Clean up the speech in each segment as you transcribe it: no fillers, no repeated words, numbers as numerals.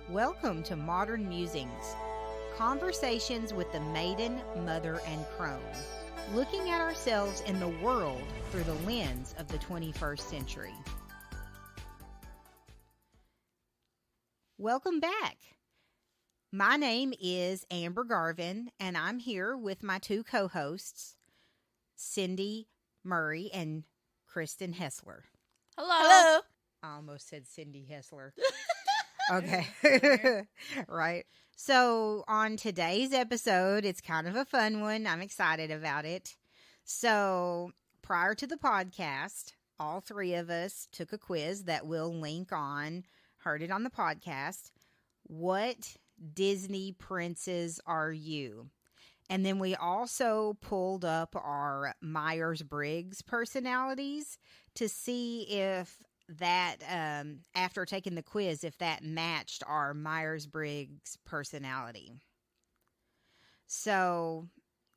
Welcome to Modern Musings, conversations with the maiden, mother, and crone, looking at ourselves in the world through the lens of the 21st century. Welcome back. My name is Amber Garvin, and I'm here with my two co-hosts, Cindy Murray and Kristen Hessler. Hello. I almost said Cindy Hessler. Okay. Right. So on today's episode, it's kind of a fun one. I'm excited about it. So prior to the podcast, all three of us took a quiz that we'll link on, heard it on the podcast. What Disney princes are you? And then we also pulled up our Myers-Briggs personalities to see if that, after taking the quiz, if that matched our Myers-Briggs personality. So,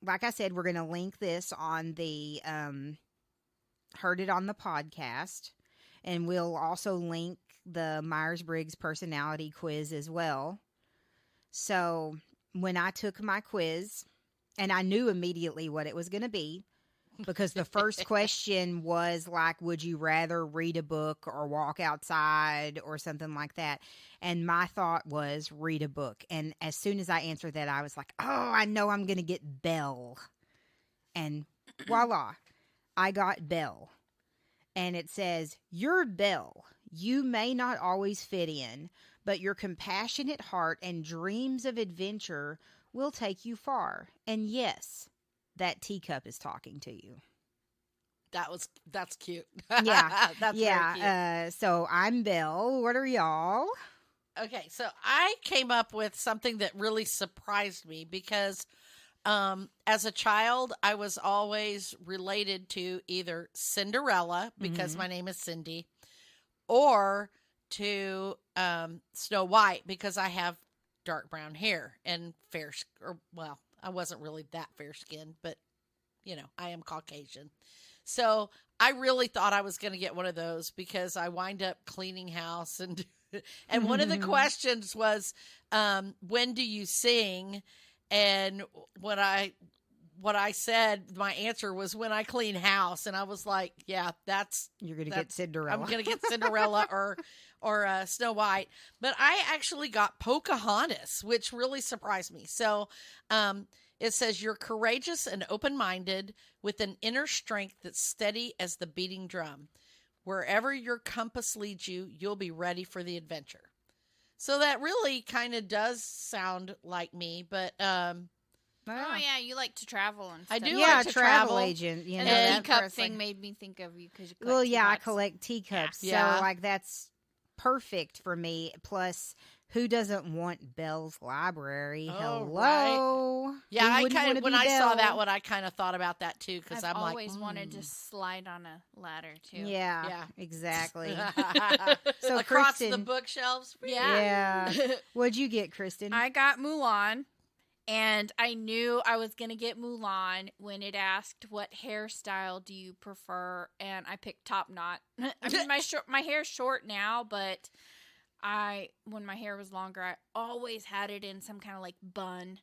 like I said, we're going to link this on the, heard it on the podcast. And we'll also link the Myers-Briggs personality quiz as well. So, when I took my quiz, and I knew immediately what it was going to be, because the first question was like, would you rather read a book or walk outside or something like that? And my thought was read a book. And as soon as I answered that, I was like, oh, I know I'm going to get Belle. And voila, I got Belle. And it says, you're Belle. You may not always fit in, but your compassionate heart and dreams of adventure will take you far. And yes, that teacup is talking to you. That's cute. Yeah. That's yeah. very cute. So I'm Belle. What are y'all? Okay, so I came up with something that really surprised me because as a child, I was always related to either Cinderella, because my name is Cindy, or to Snow White, because I have dark brown hair and I wasn't really that fair skinned, but I am Caucasian. So I really thought I was going to get one of those because I wind up cleaning house and one of the questions was, when do you sing? And what I said, my answer was when I clean house. And I was like, yeah, you're going to get Cinderella. I'm going to get Cinderella or Snow White. But I actually got Pocahontas, which really surprised me. So it says, you're courageous and open-minded with an inner strength that's steady as the beating drum. Wherever your compass leads you, you'll be ready for the adventure. So that really kind of does sound like me, but oh yeah, you like to travel and stuff. I do like to travel travel. agent. And the teacup thing made me think of you because you collect Well, yeah, I teacups. collect teacups. Yeah. So, like, that's perfect for me. Plus, who doesn't want Belle's Library? Oh, Hello. Yeah, Who I wouldn't kind wanna of when be I saw Belle? that one, I kind of thought about that too because I've I'm always like, wanted to slide on a ladder too. Yeah, Yeah. exactly. so So, across the Kristen- bookshelves. Yeah. What'd you get, Kristen? I got Mulan, and I knew I was gonna get Mulan when it asked what hairstyle do you prefer, and I picked top knot. I mean, my hair's short now, but when my hair was longer, I always had it in some kind of like bun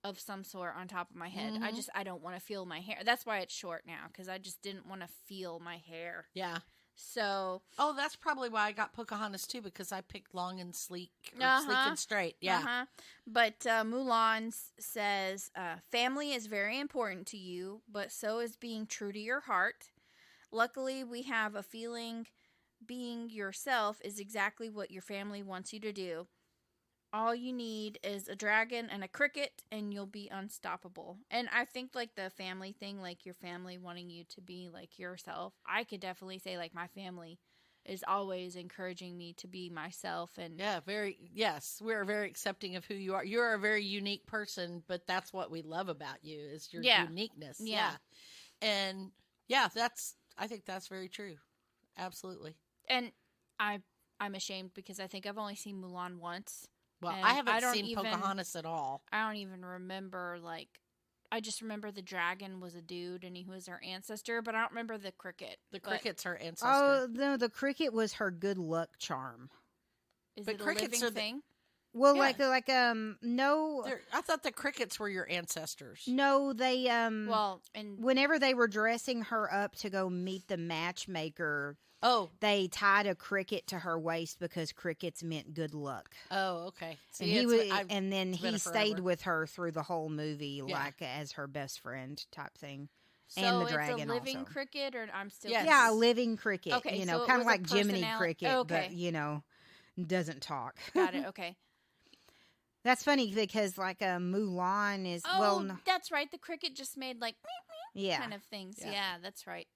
of some sort on top of my head. Mhm. I don't want to feel my hair. That's why it's short now, because I just didn't want to feel my hair. Yeah. So, Oh, that's probably why I got Pocahontas too, because I picked long and sleek, or sleek Uh-huh. and straight. Yeah. But Mulan says, family is very important to you, but so is being true to your heart. Luckily, we have a feeling being yourself is exactly what your family wants you to do. All you need is a dragon and a cricket, and you'll be unstoppable. And I think, like, the family thing, like, your family wanting you to be, like, yourself, I could definitely say, like, my family is always encouraging me to be myself. And Yeah, yes, we're very accepting of who you are. You're a very unique person, but that's what we love about you is your uniqueness. Yeah. And I think that's very true. Absolutely. And I'm ashamed because I think I've only seen Mulan once. Well, And I haven't I don't seen even- Pocahontas at all. I don't even remember, like, I just remember the dragon was a dude and he was her ancestor, but I don't remember the cricket. The But cricket's her ancestor. Oh, no, the cricket was her good luck charm. Is but it a crickets living are the- thing? Well, Yeah. no, I thought the crickets were your ancestors. no, they Well, and whenever they were dressing her up to go meet the matchmaker, Oh, they tied a cricket to her waist because crickets meant good luck. okay. And See, he it's- was, I've- and then it's been he forever. stayed with her through the whole movie, Yeah. like as her best friend type thing. so and the it's dragon a living also. cricket, or I'm still Yes. Yeah, a living cricket. Okay, you know, so it kind of was a like Jiminy personality- Cricket, okay. but doesn't talk. Got it. Okay. That's funny because Mulan is Oh, that's right. The cricket just made like yeah. kind of things. Yeah. Yeah, that's right.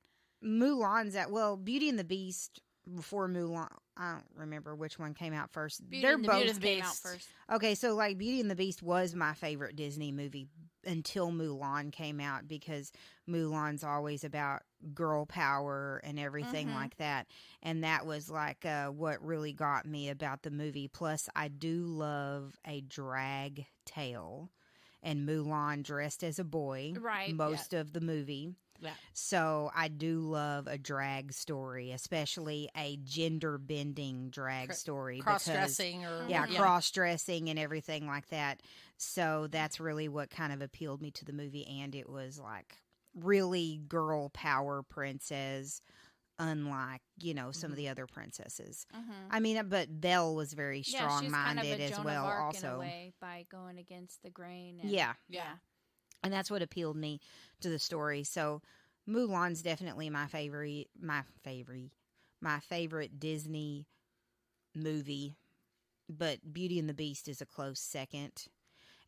Mulan's Beauty and the Beast before Mulan. I don't remember which one came out first. Beauty They're and the both Beast came out Beast. first. okay. So Beauty and the Beast was my favorite Disney movie until Mulan came out because Mulan's always about girl power and everything Mhm. like that, and that was what really got me about the movie. Plus, I do love a drag tale, and Mulan dressed as a boy Right. most of the movie. Yeah. So I do love a drag story, especially a gender bending drag story. cross because- dressing or Yeah, Yeah. cross dressing and everything like that. So that's really what kind of appealed me to the movie. And it was really girl power princess, unlike, some of the other princesses. Mm-hmm. I mean, but Belle was very Yeah, strong she's kind of minded a as Joan well, of Arc in a also. way by going against the grain. And, Yeah. Yeah. And that's what appealed me to the story. So Mulan's definitely my favorite Disney movie, but Beauty and the Beast is a close second.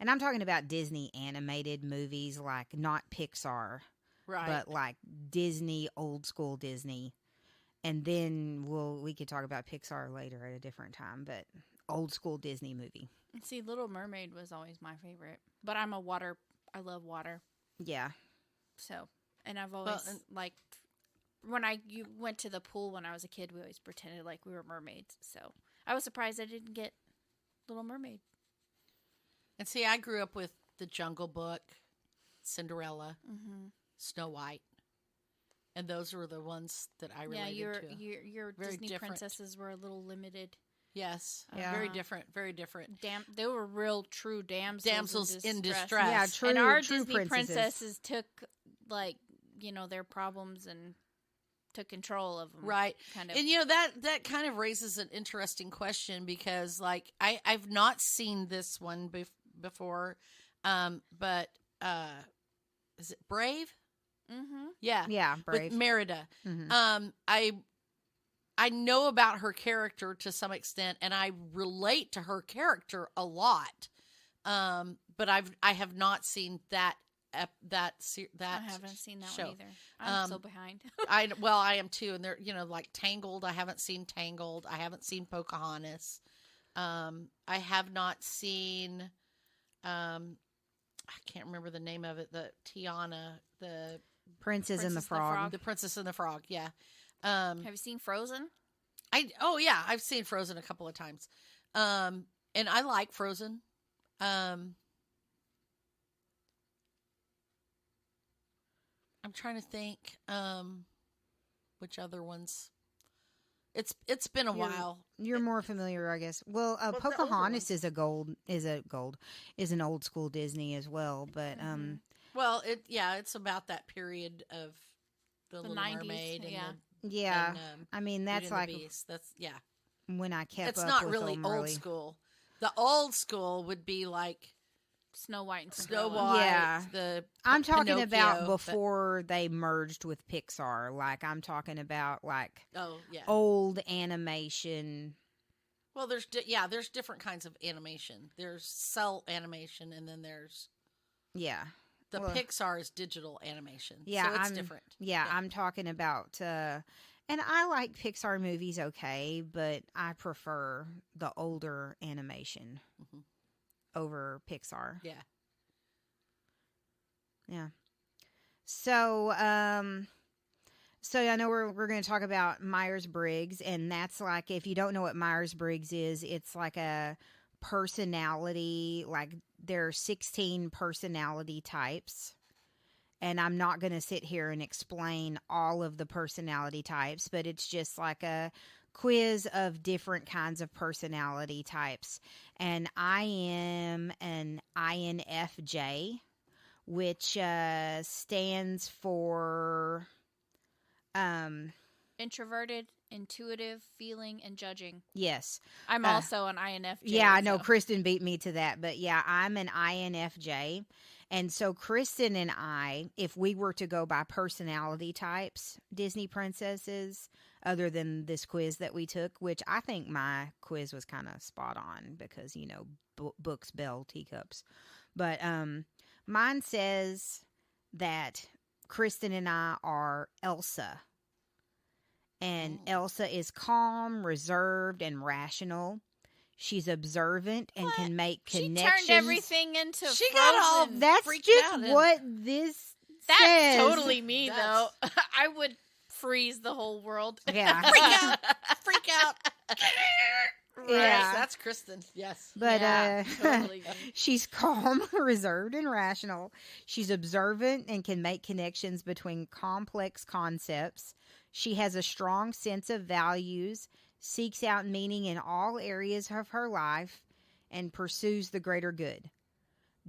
And I'm talking about Disney animated movies, not Pixar, Right. but Disney, old school Disney. And then we could talk about Pixar later at a different time, but old school Disney movie. See, Little Mermaid was always my favorite, but I love water. Yeah. So, and I've always and- liked when you went to the pool when I was a kid. We always pretended like we were mermaids. So I was surprised I didn't get Little Mermaid. And see, I grew up with the Jungle Book, Cinderella, Mm-hmm. Snow White, and those were the ones that I Yeah, related to. your Very Disney different. princesses were a little limited. Yes, Yeah. very different, very different. They were real true damsels In distress. Yeah, true. And our true Disney princesses. princesses took their problems and took control of them. Right. Kind of. And that kind of raises an interesting question because I've not seen this one before, but is it Brave? Mm-hmm. Yeah, Yeah, Brave. with Merida. Mhm. I know about her character to some extent, and I relate to her character a lot. But I have not seen that I haven't seen that show. one either. I'm so Um, behind. I am too, and they're Tangled. I haven't seen Tangled. I haven't seen Pocahontas. I have not seen. I can't remember the name of it. The Tiana, the Princess and the Princess and the Frog. Frog. the Princess and the Frog. Yeah. Have you seen Frozen? I've seen Frozen a couple of times. And I like Frozen. I'm trying to think which other ones. It's been a You're- while. You're more familiar, I guess. Well, the older Pocahontas ones. is an old school Disney as well, but Mhm. Well, it's about that period of the Little 90s, Mermaid and yeah. yeah. and, I mean, Beauty that's and the like Beast. That's when I kept it's up not with really them, old school. The old school would be like Snow White and Snow Cinderella. White. Yeah. The I'm talking about Pinocchio, but- before they merged with Pixar. I'm talking about Oh yeah. old animation. Well, there's different kinds of animation. There's cell animation, and then there's Yeah. the Well, Pixar is digital animation. Yeah, so it's I'm- different. Yeah, I'm talking about and I like Pixar movies okay, but I prefer the older animation Mhm. over Pixar. Yeah. Yeah. So, so I know we're going to talk about Myers-Briggs, and that's if you don't know what Myers-Briggs is, it's a personality, there are 16 personality types. And I'm not going to sit here and explain all of the personality types, but it's just a quiz of different kinds of personality types. And I am an INFJ, which stands for Introverted, intuitive, feeling, and judging. yes. I'm also an INFJ. Yeah, I know so- Kristen beat me to that, but yeah, I'm an INFJ. And so Kristen and I, if we were to go by personality types, Disney princesses, other than this quiz that we took, which I think my quiz was kind of spot on because, you know, books, bell, teacups. But mine says that Kristen and I are Elsa. And Elsa is calm, reserved, and rational. She's observant and can make She connections. turned everything into She Frozen. got all That's freaked just out and- what this That's says. totally me, That's- though. I would freeze the whole world. Yeah. Freak out. Freak out. Right. Yeah. That's Kristen. Yes. But Yeah, totally me. she's calm, reserved, and rational. She's observant and can make connections between complex concepts. She has a strong sense of values, seeks out meaning in all areas of her life, and pursues the greater good.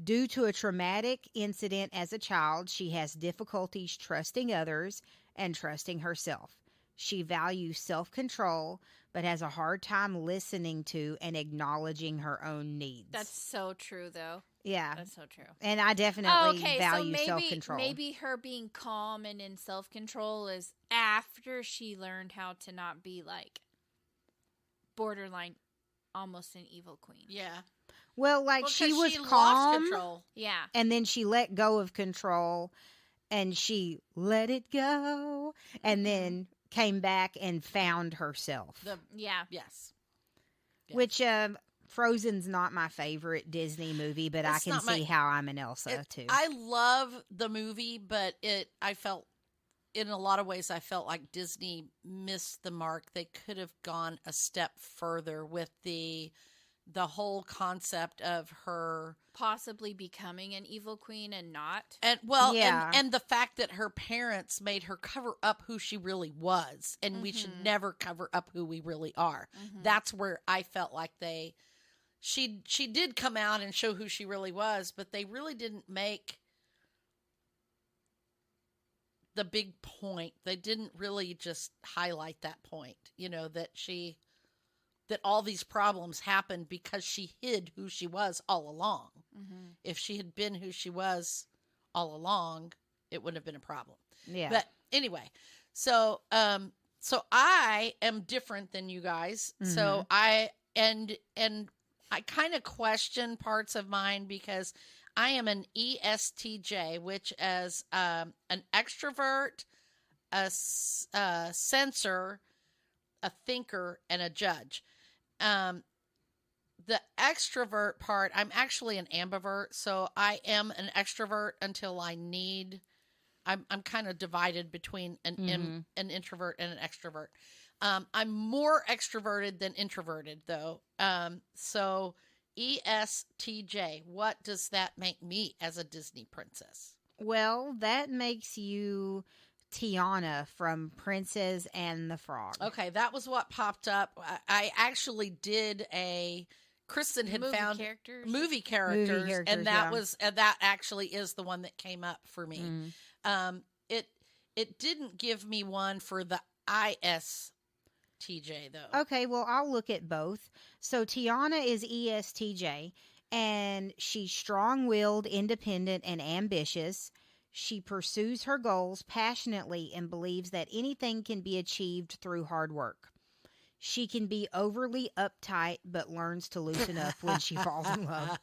Due to a traumatic incident as a child, she has difficulties trusting others and trusting herself. She values self-control, but has a hard time listening to and acknowledging her own needs. That's so true, though. yeah. That's so true. And I definitely Okay, so value maybe self-control. maybe her being calm and in self-control is after she learned how to not be like borderline, almost an evil queen. Yeah. Well, like Well, she 'cause was lost calm, control. Yeah. and then she let go of control, and she let it go, and then came back and found herself. Yeah. Yes. Yes. Which Frozen's not my favorite Disney movie, but I It's can not my- see how I'm an Elsa too. I love the movie, but I felt in a lot of ways I felt like Disney missed the mark. They could have gone a step further with the whole concept of her Possibly becoming an evil queen and not. and well Yeah. and the fact that her parents made her cover up who she really was, and we should never cover up who we really are. That's where I felt like she did come out and show who she really was, but they really didn't make the big point. They didn't really just highlight that point, that all these problems happened because she hid who she was all along. If she had been who she was all along, it wouldn't have been a problem. yeah. But anyway, so I am different than you guys. So I kind of question parts of mine because I am an ESTJ, which is an extrovert, a censor, a thinker, and a judge. The extrovert part, I'm actually an ambivert, so I am an extrovert until I need. I'm kind of divided between an introvert and an extrovert. I'm more extroverted than introverted, though. So ESTJ, what does that make me as a Disney princess? Well, that makes you Tiana from Princess and the Frog. Okay, that was what popped up. I actually did Kristen had found movie characters, and that that actually is the one that came up for me. It didn't give me one for the ISTJ though. Okay, well, I'll look at both. So Tiana is ESTJ, and she's strong-willed, independent, and ambitious. She pursues her goals passionately and believes that anything can be achieved through hard work. She can be overly uptight, but learns to loosen up when she falls in love.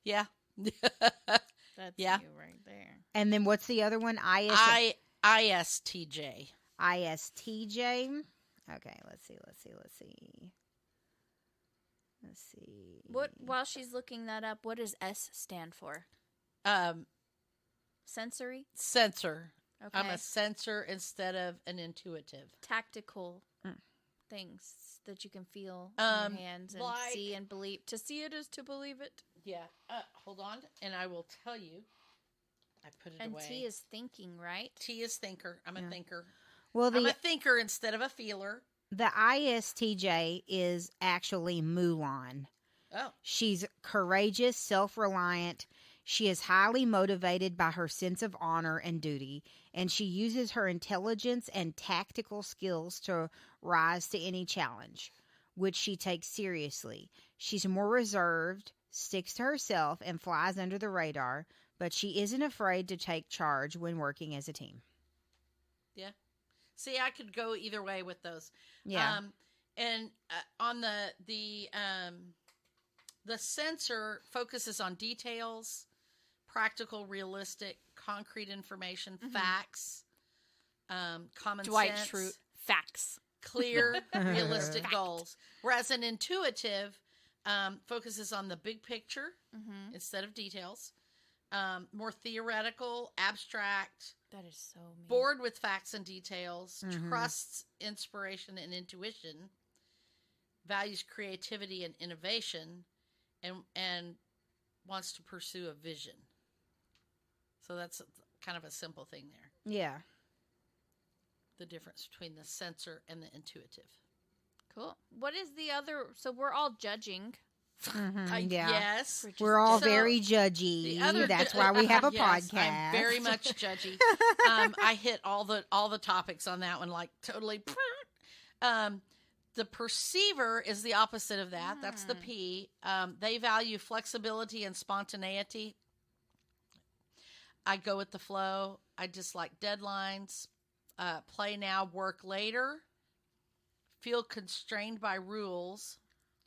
Yeah. That's Yeah. you right there. And then what's the other one? ISTJ. ISTJ. Okay, let's see. What? While she's looking that up, what does S stand for? Sensory. Censor. Okay. I'm a censor instead of an intuitive. Tactical things that you can feel in your hands and like- see and believe. To see it is to believe it. Yeah. Hold on, and I will tell you. I put it And away. T is thinking, right? T is thinker. I'm a thinker. Well, I'm a thinker instead of a feeler. The ISTJ is actually Mulan. Oh, She's courageous, self-reliant. She is highly motivated by her sense of honor and duty, and she uses her intelligence and tactical skills to rise to any challenge, which she takes seriously. She's more reserved, sticks to herself, and flies under the radar, but she isn't afraid to take charge when working as a team. yeah. See, I could go either way with those. Yeah. And on the sensor focuses on details, practical, realistic, concrete information, facts, common Dwight sense, Schrute. Facts. clear, realistic goals. Whereas an intuitive focuses on the big picture instead of details, more theoretical, abstract, That is so mean. bored with facts and details, trusts inspiration and intuition, values creativity and innovation, and wants to pursue a vision. So that's kind of a simple thing there. Yeah. The difference between the sensor and the intuitive. Cool. What is the other? So we're all judging. Yeah. Yes. Which is We're all So, very judgy. the other That's ju- why we have a yes, podcast. I'm very much judgy. I hit all the topics on that one, like totally. The perceiver is the opposite of that. That's the P. They value flexibility and spontaneity. I go with the flow. I dislike deadlines. Play now, work later. Feel constrained by rules.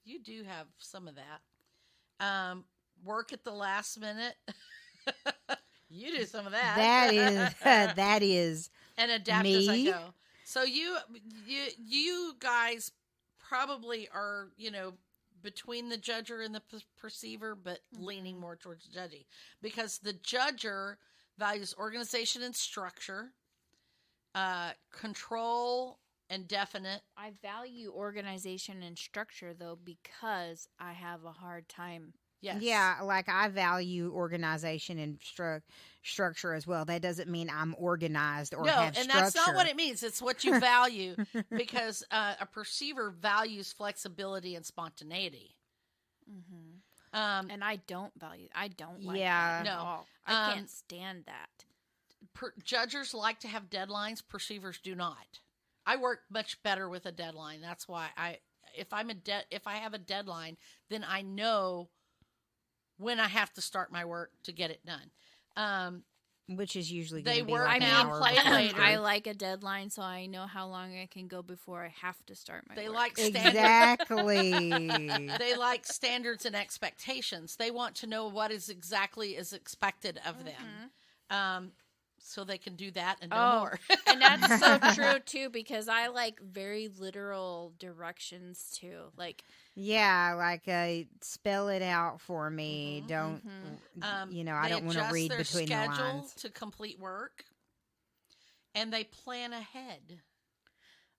You do have some of that. Work at the last minute. You do some of that. That is that is And adapt as I me. go. So you guys probably are, between the judger and the perceiver, but leaning more towards judgy, because the judger values organization and structure, control and definite. I value organization and structure though because I have a hard time. Yes. Yeah, like I value organization and structure as well. That doesn't mean I'm organized or No, have and structure. that's not what it means. It's what you value, because a perceiver values flexibility and spontaneity. And I don't value. I don't like Yeah. that at No. all. I Um, can't stand that. Judgers like to have deadlines. Perceivers do not. I work much better with a deadline. That's why if I have a deadline, then I know when I have to start my work to get it done. Which is usually They gonna be work like I an now, hour play before. later. I like a deadline so I know how long I can go before I have to start my They work. like Exactly. they like standards and expectations. They want to know what is expected of them, so they can do that and no more. And that's so true too because I like very literal directions too. Like Yeah, like spell it out for me. Don't I They don't want to adjust read their between the schedule lines. to complete work, and they plan ahead.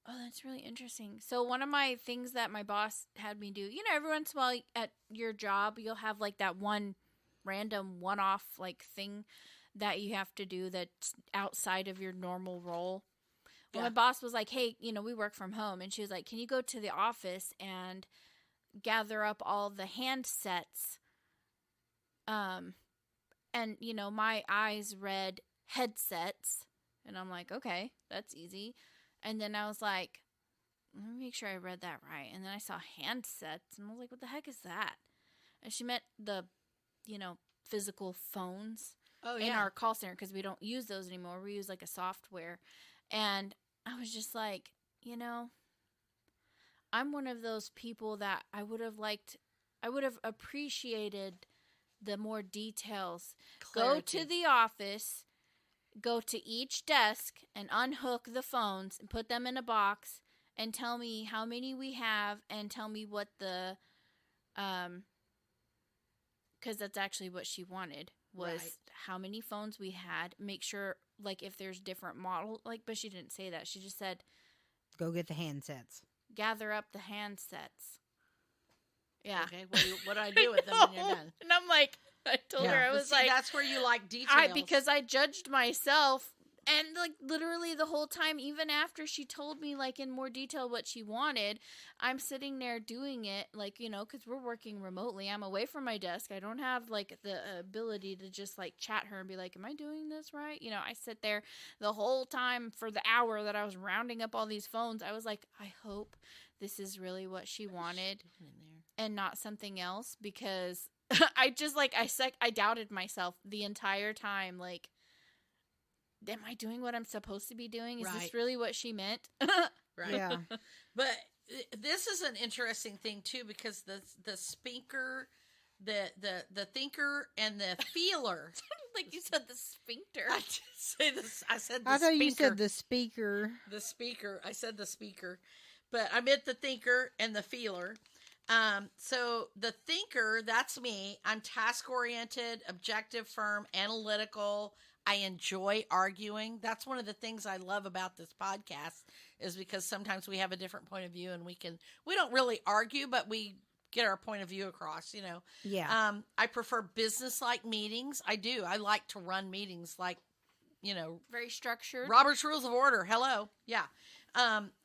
oh, that's really interesting. So one of my things that my boss had me do, every once in a while at your job, you'll have like that one random one-off like thing that you have to do that's outside of your normal role. Well, Yeah. my boss was like, hey, we work from home. And she was like, can you go to the office and gather up all the handsets? And, my eyes read headsets. And I'm like, okay, that's easy. And then I was like, let me make sure I read that right. And then I saw handsets. And I was like, what the heck is that? And she meant the, physical phones Oh in our call center because we don't use those anymore. We use like a software. And I was just like, I'm one of those people that I would have appreciated the more details. Go to the office, go to each desk and unhook the phones and put them in a box and tell me how many we have and tell me what the, because that's actually what she wanted. Was Right. how many phones we had, make sure like if there's different model, but she didn't say that. She just said Go get the handsets. gather up the handsets. Yeah. Okay. What do I do with them when you're done? And I'm like, I told her, I But was see, like, that's where you like details. because I judged myself And like literally the whole time, even after she told me like in more detail what she wanted, I'm sitting there doing it like, you know, because we're working remotely. I'm away from my desk. I don't have like the ability to just like chat her and be like, am I doing this right? You know, I sit there the whole time for the hour that I was rounding up all these phones. I was like, I hope this is really what she wanted and not something else, because I just like, I doubted myself the entire time. Like, am I doing what I'm supposed to be doing? Is Right. this really what she meant? Right. Yeah. But this is an interesting thing too, because the speaker, the thinker, and the feeler. Like you said, the sphincter. I did say this. I said the I thought you speaker. said the speaker. The speaker. I said the speaker, but I meant the thinker and the feeler. So the thinker, that's me. I'm task oriented, objective, firm, analytical. I enjoy arguing. That's one of the things I love about this podcast, is because sometimes we have a different point of view and we don't really argue, but we get our point of view across, you know. Yeah. I prefer business-like meetings. I do. I like to run meetings like, you know, Very structured. Robert's Rules of Order. Hello. Yeah.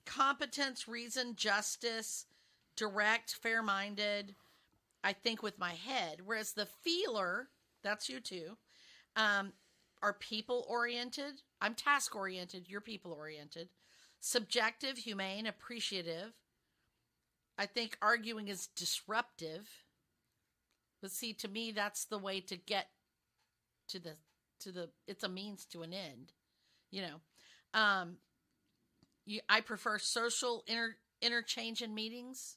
Competence, reason, justice, direct, fair-minded. I think with my head. Whereas the feeler, that's you too, are people-oriented. I'm task-oriented. You're people-oriented. Subjective, humane, appreciative. I think arguing is disruptive. But see, to me, that's the way to get to the it's a means to an end, you know. I prefer social interchange in meetings.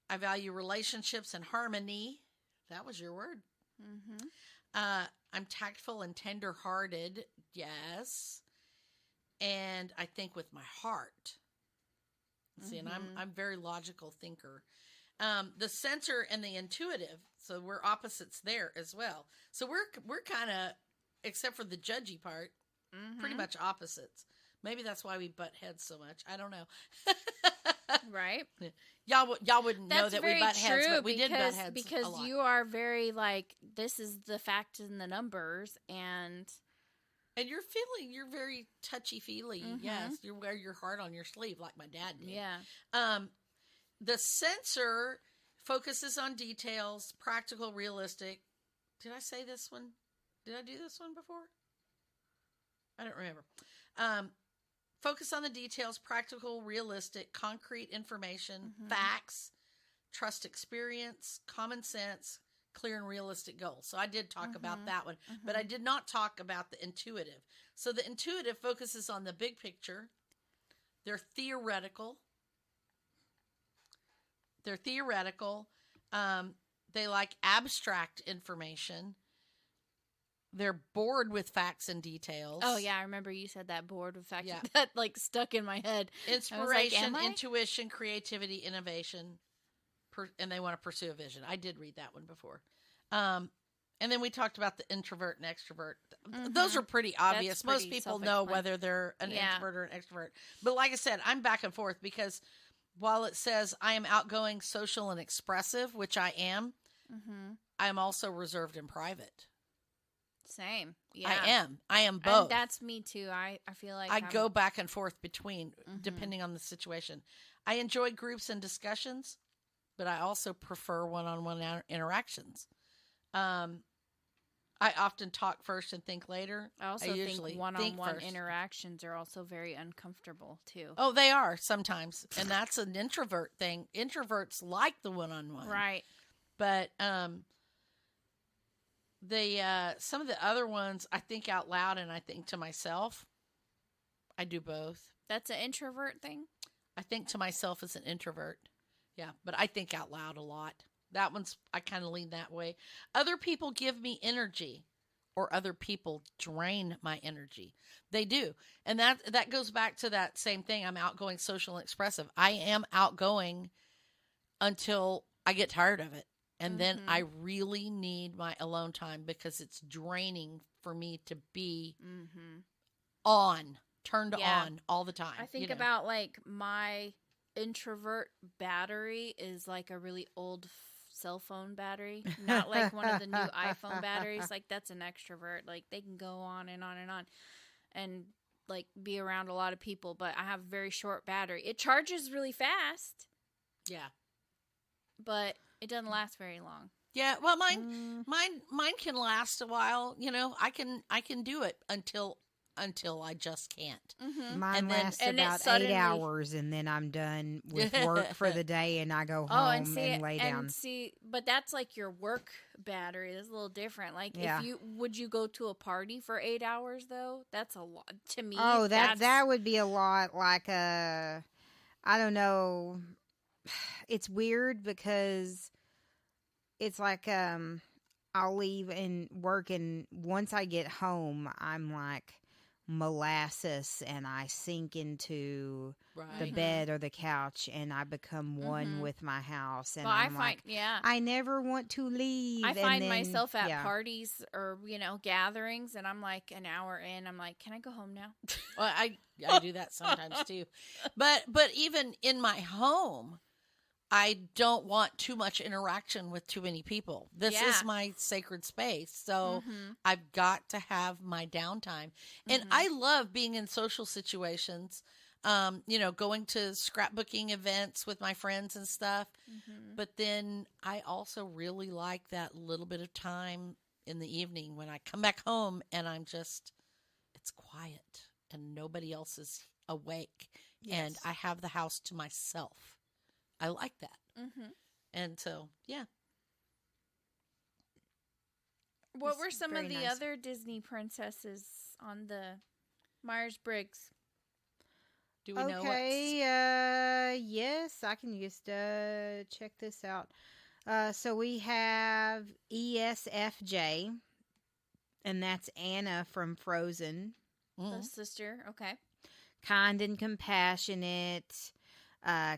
I value relationships and harmony. That was your word. Mm-hmm. I'm tactful and tender-hearted, yes, and I think with my heart. See, and I'm very logical thinker. The sensor and the intuitive, so we're opposites there as well. So we're kind of, except for the judgy part, pretty much opposites. Maybe that's why we butt heads so much. I don't know. Right. Y'all wouldn't know That's that very we butt heads, true but we did butt heads because a lot. you are very like, this is the facts and the numbers, and you're very touchy-feely. Yes, you wear your heart on your sleeve like my dad did. yeah. The sensor focuses on details, practical, realistic. Did I say this one? Did I do this one before? I don't remember. Focus on the details, practical, realistic, concrete information, facts, trust experience, common sense, clear and realistic goals. So I did talk about that one, but I did not talk about the intuitive. So the intuitive focuses on the big picture. They're theoretical. They like abstract information. They're bored with facts and details. Oh yeah, I remember you said that, bored with facts. Yeah. That like stuck in my head. Inspiration, am I? intuition, creativity, innovation, and they want to pursue a vision. I did read that one before. And then we talked about the introvert and extrovert. Those are pretty obvious. That's Most pretty people know self-explanatory. whether they're an Yeah. introvert or an extrovert. But like I said, I'm back and forth, because while it says I am outgoing, social, and expressive, which I am, I am also reserved and private. Same. Yeah. I am And both. that's me too. I feel like I I'm- go back and forth between, depending on the situation. I enjoy groups and discussions, but I also prefer one-on-one interactions. I often talk first and think later. I also usually think one-on-one first. interactions are also very uncomfortable too. Oh, they are sometimes, and that's an introvert thing. Introverts like the one-on-one, Right. But some of the other ones, I think out loud and I think to myself. I do both. That's an introvert thing. I think to myself as an introvert. Yeah, but I think out loud a lot. That one's, I kind of lean that way. Other people give me energy, or other people drain my energy. They do. And that goes back to that same thing. I'm outgoing, social, and expressive. I am outgoing until I get tired of it. And then I really need my alone time, because it's draining for me to be turned Yeah. on all the time. I think you know? about like my introvert battery is like a really old cell phone battery, not like one of the new iPhone batteries. Like that's an extrovert. Like they can go on and on and on. and like be around a lot of people, but I have very short battery. It charges really fast, Yeah. but it doesn't last very long. Yeah, well, mine can last a while. You know, I can do it until I just can't. Mm-hmm. Mine And then- lasts and it about suddenly- 8 hours, and then I'm done with work for the day, and I go home Oh, and lay down. but that's like your work battery. That's a little different. Like, Yeah. would you go to a party for 8 hours though? That's a lot to me. Oh, that's, that would be a lot. Like I don't know. It's weird because it's like I'll leave and work, and once I get home, I'm like molasses, and I sink into Right. the bed or the couch, and I become one with my house. And Well, I I'm find like, I never want to leave. I and find then- myself at yeah. parties or gatherings, and I'm like an hour in. I'm like, can I go home now? Well, I do that sometimes too, but even in my home, I don't want too much interaction with too many people. This Yeah. is my sacred space, so Mhm. I've got to have my downtime. And I love being in social situations. Going to scrapbooking events with my friends and stuff. Mhm. But then I also really like that little bit of time in the evening when I come back home and it's quiet and nobody else is awake. And Yes. I have the house to myself. I like that. Mhm. And so, yeah. What It's were some very of the nice. other Disney princesses on the Myers-Briggs? Do we know Okay, yes, I can just check this out. So we have ESFJ, and that's Anna from Frozen. The sister. Okay. Kind and compassionate,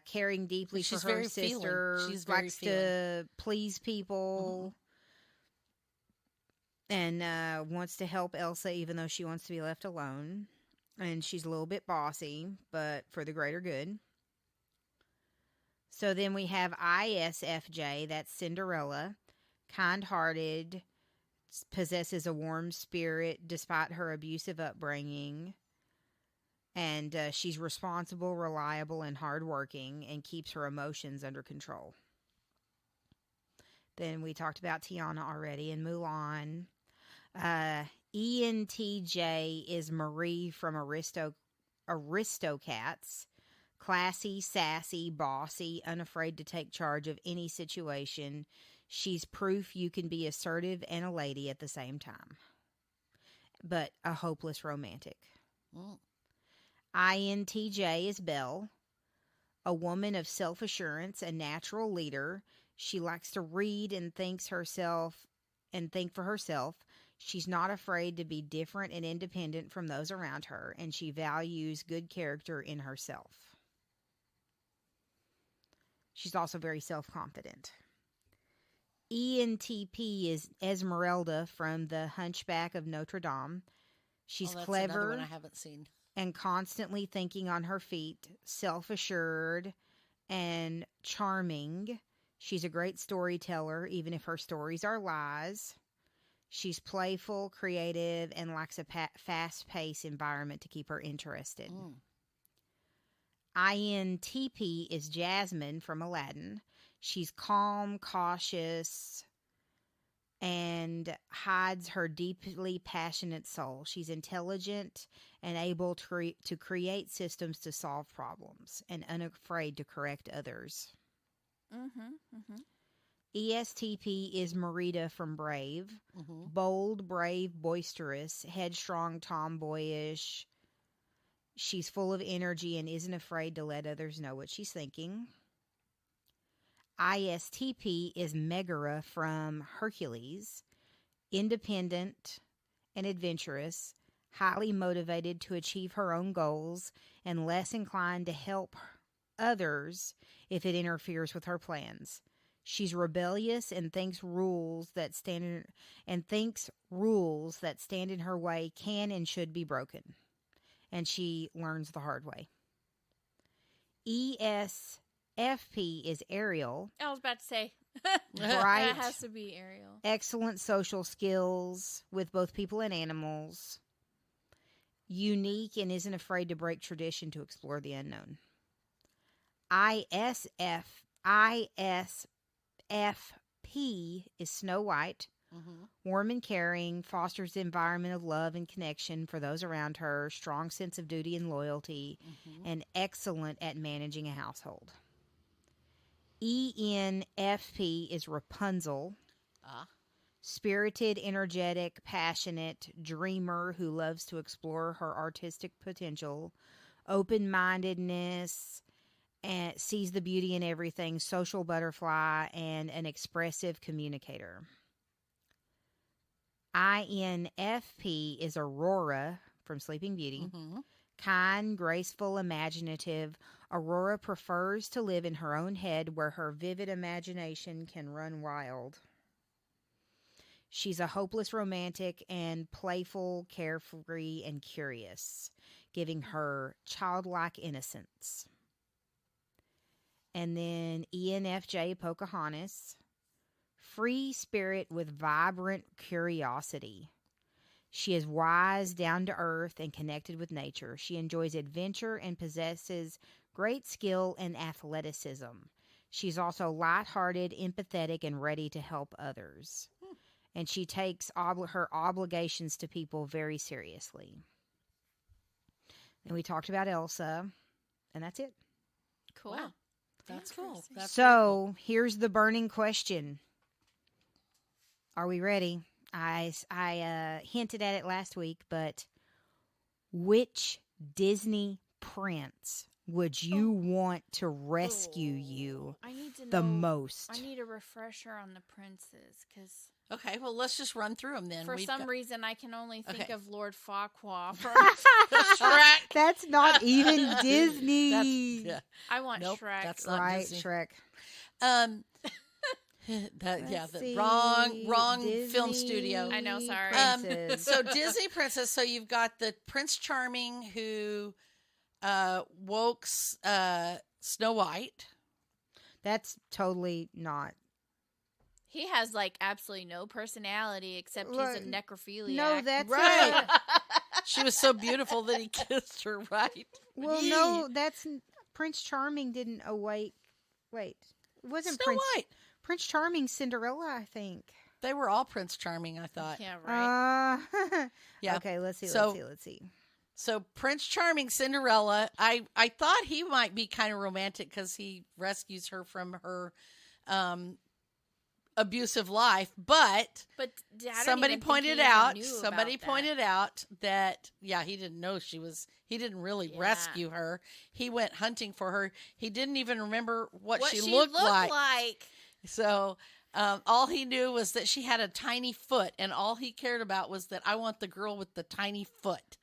caring deeply She's for her very feeling. sister, She's very likes to please people, and wants to help Elsa even though she wants to be left alone. And she's a little bit bossy, but for the greater good. So then we have ISFJ, that's Cinderella, kind-hearted, possesses a warm spirit despite her abusive upbringing. And she's responsible, reliable, and hardworking, and keeps her emotions under control. Then we talked about Tiana already, and Mulan. ENTJ is Marie from Aristocats. Classy, sassy, bossy, unafraid to take charge of any situation. She's proof you can be assertive and a lady at the same time. But a hopeless romantic. Mm. INTJ is Belle, a woman of self-assurance, a natural leader. She likes to read and think for herself. She's not afraid to be different and independent from those around her, and she values good character in herself. She's also very self-confident. ENTP is Esmeralda from The Hunchback of Notre Dame. She's That's another clever one I haven't seen. and constantly thinking on her feet, self-assured and charming. She's a great storyteller, even if her stories are lies. She's playful, creative, and likes a fast-paced environment to keep her interested. Mm. INTP is Jasmine from Aladdin. She's calm, cautious, and hides her deeply passionate soul. She's intelligent and able to create systems to solve problems and unafraid to correct others. Mm-hmm. Mm-hmm. ESTP is Merida from Brave. Mm-hmm. Bold, brave, boisterous, headstrong, tomboyish. She's full of energy and isn't afraid to let others know what she's thinking. ISTP is Megara from Hercules. Independent and adventurous, highly motivated to achieve her own goals, and less inclined to help others if it interferes with her plans. She's rebellious and thinks rules that stand in her way can and should be broken. And she learns the hard way. ESFP is Ariel. I was about to say. Bright. That has to be Ariel. Excellent social skills with both people and animals. unique and isn't afraid to break tradition to explore the unknown. ISFP is Snow White, warm and caring, fosters the environment of love and connection for those around her, strong sense of duty and loyalty, and excellent at managing a household. ENFP is Rapunzel, spirited, energetic, passionate, dreamer who loves to explore her artistic potential, open-mindedness, and sees the beauty in everything, social butterfly, and an expressive communicator. INFP is Aurora from Sleeping Beauty. Kind, graceful, imaginative, Aurora prefers to live in her own head where her vivid imagination can run wild. She's a hopeless romantic and playful, carefree, and curious, giving her childlike innocence. And then ENFJ Pocahontas, free spirit with vibrant curiosity. She is wise, down to earth, and connected with nature. She enjoys adventure and possesses great skill and athleticism. She's also lighthearted, empathetic, and ready to help others. And she takes her obligations to people very seriously. And we talked about Elsa, and that's it. Cool. Wow. That's cool. That's So here's the burning question. Are we ready? I hinted at it last week, but which Disney prince would you want to rescue you I need to the know, most? I need a refresher on the princes because Okay, well, let's just run through them then. for some reason I can only think Okay. of Lord Farquaad from Shrek. That's not even Disney. Yeah. I want Nope, Shrek. that's not Right, Disney. Shrek. The see. wrong film Disney studio. I know, sorry. princes. So Disney princess. So you've got the Prince Charming who woke Snow White. That's totally not. He has like absolutely no personality except he's a Right. necrophiliac. No, that's Right. She was so beautiful that he kissed her. Right. well, no, that's Prince Charming didn't awake. Wait, it wasn't Snow White. Prince Charming, Cinderella, I think. They were all Prince Charming. I thought. Yeah, right. Yeah. Okay, let's see. So- Let's see. So Prince Charming, Cinderella. I thought he might be kind of romantic because he rescues her from her abusive life, but But I don't somebody even think pointed he even out. knew Somebody about that. pointed out that he didn't know she was. He didn't really Yeah. rescue her. He went hunting for her. He didn't even remember what she looked looked like. like. So all he knew was that she had a tiny foot, and all he cared about was that I want the girl with the tiny foot.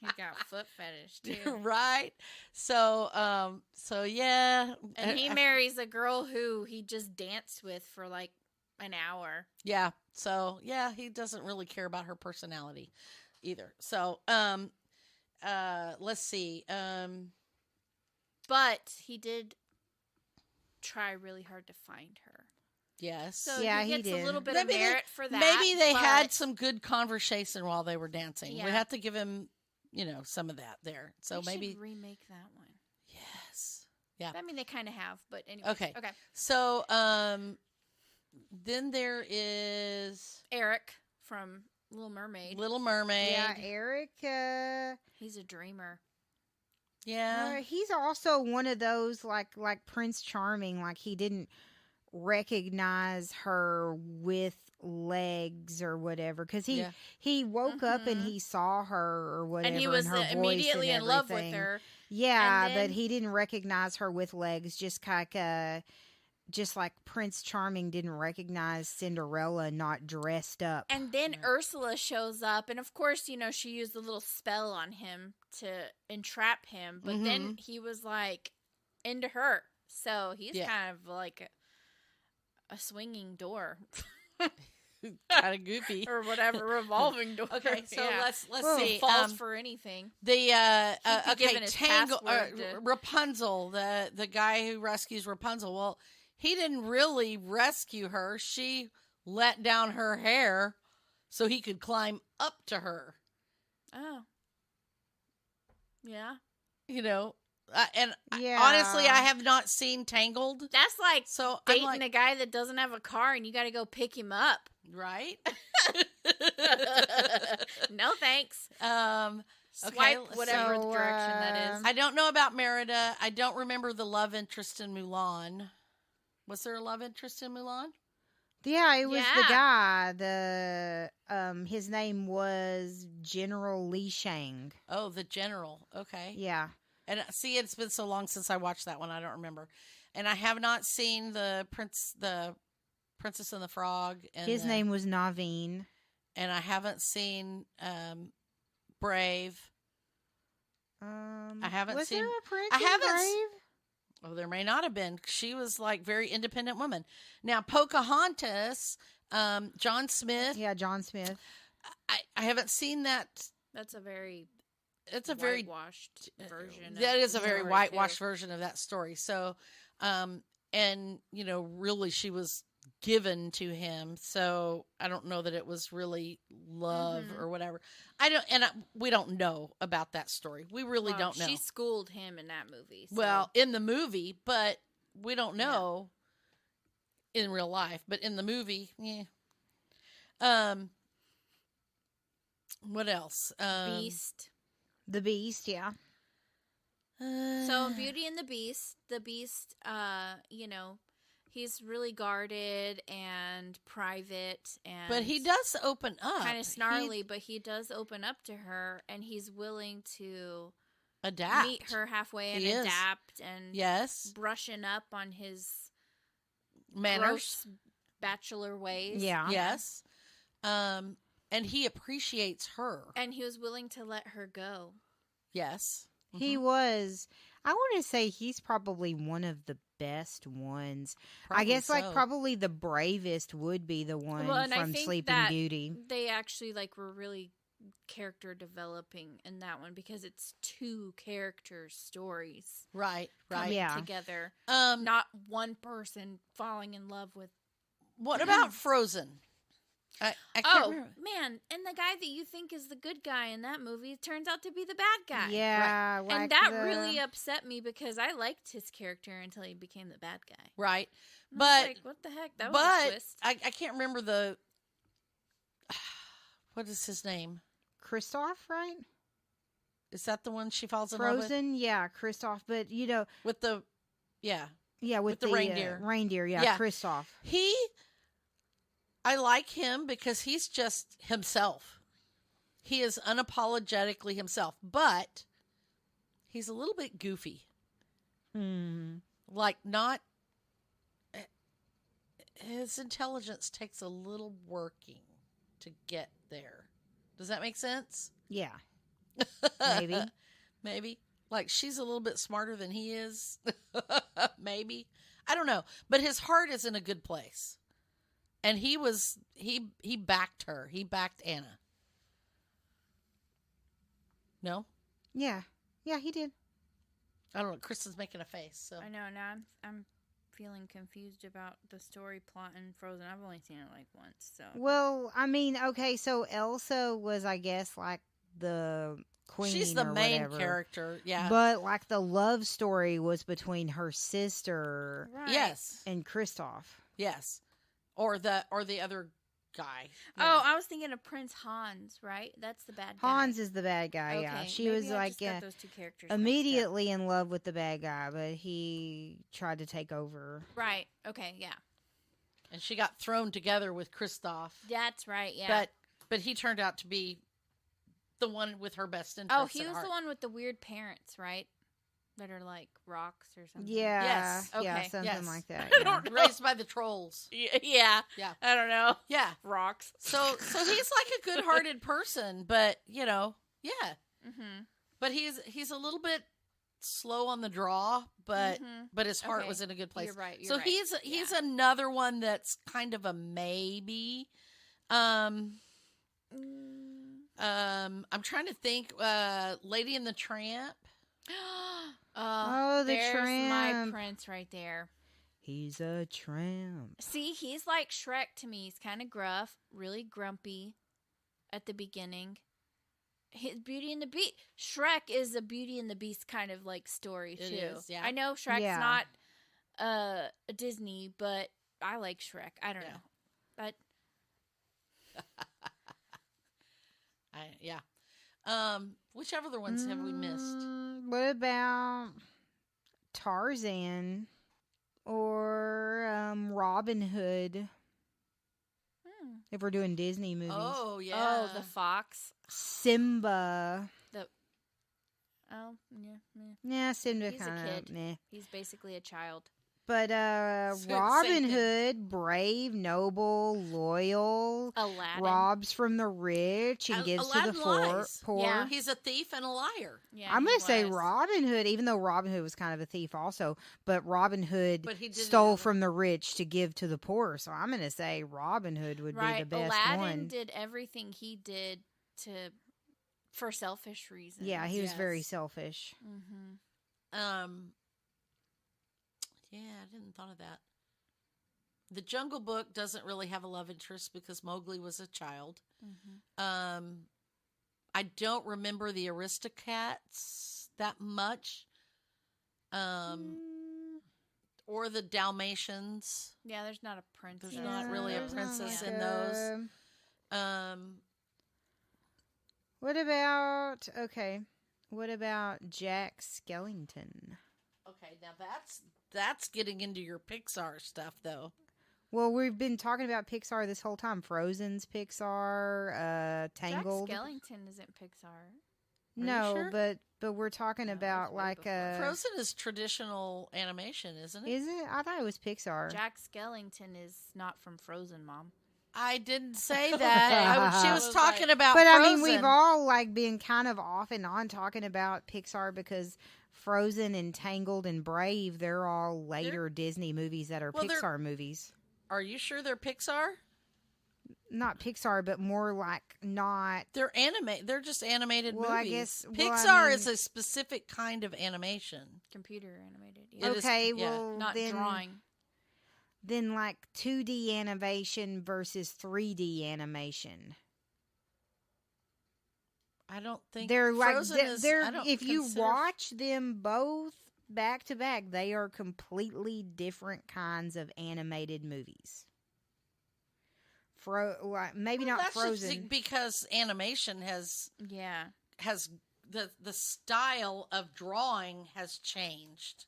He got foot fetish too. Right. So yeah. And he marries a girl who he just danced with for like an hour. Yeah. So yeah, he doesn't really care about her personality either. So let's see. But he did try really hard to find her. Yes. So Yeah, he he gets did. a little bit Maybe of they- merit for that. Maybe they had but some good conversation while they were dancing. We Yeah. have to give him, some of that there. So they maybe should remake that one. yes. Yeah. I mean, they kind of have, but anyway. Okay. Okay. So then there is Eric from Little Mermaid. Little Mermaid. Yeah, Eric. He's a dreamer. Yeah. He's also one of those like Prince Charming. Like he didn't recognize her with legs or whatever because he woke up and Mhm. he saw her or whatever, And he was her voice immediately and in love with everything. her. Yeah, And but then- he didn't recognize her with legs. Just like Prince Charming didn't recognize Cinderella not dressed up. And then Ursula shows up, and of course, she used a little spell on him to entrap him. But then he was like into her, so he's Yeah. kind of like a swinging door Kind of goofy. or whatever, revolving door. Okay, so Yeah. let's Well, see. falls for anything. The could give okay, in his Tangle password to- Rapunzel, the guy who rescues Rapunzel. Well, he didn't really rescue her. She let down her hair so he could climb up to her. Oh. Yeah. You know, and Yeah. honestly, I have not seen Tangled. That's like So dating I'm like, a guy that doesn't have a car and you got to go pick him up. right? No thanks. Okay, Swipe whatever so, direction that is. I don't know about Merida. I don't remember the love interest in Mulan. Was there a love interest in Mulan? Yeah, it was the Yeah. guy. His name was General Li Shang. Oh, the general. Okay. Yeah. And see, it's been so long since I watched that one. I don't remember. And I have not seen the Princess and the Frog. And His name was Naveen. And I haven't seen Brave. I haven't was seen. there a Prince I in haven't. Brave? Oh, there may not have been. She was like very independent woman. Now Pocahontas, John Smith. Yeah, John Smith. I haven't seen that. That's a very It's a very whitewashed version. That of is a the very story, whitewashed too. version of that story. So, and you know, really, she was given to him. So I don't know that it was really love Mhm. or whatever. We don't know about that story. We really Well, don't know. She schooled him in that movie. So. Well, in the movie, but we don't Yeah. know in real life. But in the movie, yeah. What else? Beast. The Beast, yeah. So in Beauty and the Beast, you know, he's really guarded and private and but he does open up. kind of snarly, but he does open up to her and he's willing to Adapt. meet her halfway and He is. adapt and Yes. brushing up on his Manners. gross bachelor ways. Yeah. Yes. And he appreciates her. And he was willing to let her go. Yes. He was. I want to say he's probably one of the best ones. I Probably guess like so. probably the bravest would be the one Well, and I from think Sleeping that Beauty. They actually like were really character developing in that one because it's two characters' stories Right. Right. coming Yeah. together, Um. not one person falling in love with. What about Frozen? I can't Oh remember. man, and the guy that you think is the good guy in that movie turns out to be the bad guy. Yeah, like and that the- really upset me because I liked his character until he became the bad guy. Right. And I was But like, what the heck? That was a but twist. I can't remember the. What is his name? Kristoff, right? Is that the one she falls in love with? Frozen, yeah, Kristoff. But you know, With the, yeah. yeah, with the the reindeer. reindeer, yeah, Yeah. Kristoff. I like him because he's just himself. He is unapologetically himself, but he's a little bit goofy. Hmm. Like, not. His intelligence takes a little working to get there. Does that make sense? Yeah, maybe. Maybe. Like, she's a little bit smarter than he is. Maybe. I don't know. But his heart is in a good place. And he backed her. He backed Anna. No? Yeah, yeah, he did. I don't know. Kristen's making a face. So I know. Now I'm feeling confused about the story plot in Frozen. I've only seen it like once, so. Well, I mean, okay, so Elsa was, I guess, like the queen. she's the or main whatever. character. Yeah. But like the love story was between her sister Right. Yes. and Kristoff. Yes. Or the other guy. Oh, I was thinking of Prince Hans, right? That's the bad guy. Hans is the bad guy. Yeah, Okay, she maybe was I like just got those two characters mixed up. immediately in love with the bad guy, but he tried to take over. Right. Okay. Yeah. And she got thrown together with Kristoff. That's right. Yeah. But he turned out to be the one with her best interest. oh, he at was heart. the one with the weird parents, right? That are like rocks or something. Yeah, Yes, yeah, okay, something yes. like that. I yeah. don't know. Raised by the trolls. Yeah. Yeah. I don't know. Yeah. Rocks. So he's like a good-hearted person, but yeah. Mm-hmm. But he's a little bit slow on the draw, but his heart Okay. was in a good place. You're right. You're So right. he's another one that's kind of a maybe. I'm trying to think. Lady and the Tramp. Oh, the there's my tramp. prince right there. He's a tramp. See, he's like Shrek to me. He's kind of gruff, really grumpy at the beginning. his Beauty and the Beast. Shrek is a Beauty and the Beast kind of like story It too. is, yeah. I know Shrek's Yeah. not a Disney, but I like Shrek. I don't Yeah. know. But Yeah. Which other ones have we missed? What about Tarzan or Robin Hood? If we're doing Disney movies, Oh, yeah. oh, the fox. Simba. Oh, yeah, meh. Yeah, Simba He's a kind kid. of meh. He's basically a child. But Same Robin thing. Hood, brave, noble, loyal, Aladdin. robs from the rich and gives to the Aladdin lies. poor. Yeah. He's a thief and a liar. Yeah, I'm he going to say was. Robin Hood, even though Robin Hood was kind of a thief also, but Robin Hood But he did it stole out of- from the rich to give to the poor. So I'm going to say Robin Hood would be the best Aladdin one. did everything he did for selfish reasons. Yeah, he was very Yes. selfish. Mm-hmm. Yeah, I didn't thought of that. The Jungle Book doesn't really have a love interest because Mowgli was a child. Mm-hmm. I don't remember the Aristocats that much. Or the Dalmatians. Yeah, there's not a princess. There's not really a there's not princess like in those. a- What about Jack Skellington? Okay, now that's getting into your Pixar stuff, though. Well, we've been talking about Pixar this whole time. Frozen's Pixar, Tangled. Jack Skellington isn't Pixar. No, sure? but we're talking No, about that's way like before. Frozen is traditional animation, isn't it? Is it? I thought it was Pixar. Jack Skellington is not from Frozen, Mom. I didn't say that. She was was talking like- about But Frozen. I mean, we've all like been kind of off and on talking about Pixar because Frozen and Tangled and Brave, they're all later Disney movies that are Well, they're- Pixar movies. Are you sure they're Pixar? Not Pixar, but more like not. They're They're just animated Well, I movies. guess- well, Pixar I mean- is a specific kind of animation. Computer animated. It Yeah. is- Okay, yeah. well Not then, drawing. then like 2D animation versus 3D animation. I don't think They're like Frozen is. they're I don't if you consider- watch them both back to back, they are completely different kinds of animated movies. Maybe Well, not that's just Frozen. because animation has Yeah. the style of drawing has changed.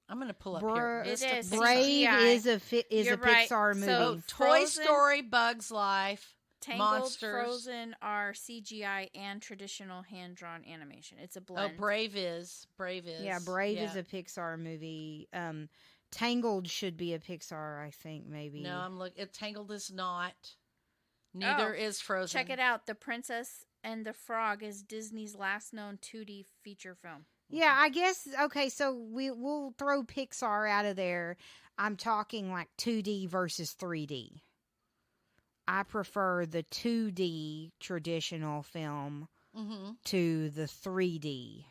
I'm going to pull up Bra- here. It List of is. Pixar. Brave CGI. is a You're right. Pixar movie. So- Oh, Toy Frozen- Story, Bugs Life, Tangled, Monsters. Frozen are CGI and traditional hand-drawn animation. It's a blend. Oh, Brave is. Yeah, Brave is Yeah. a Pixar movie. Tangled should be a Pixar, I think, maybe. No, I'm looking. Tangled is not. Neither Oh, is Frozen. Check it out. The Princess and the Frog is Disney's last known 2D feature film. Yeah, I guess. Okay, so we'll throw Pixar out of there. I'm talking like 2D versus 3D. I prefer the 2D traditional film Mm-hmm. to the 3D.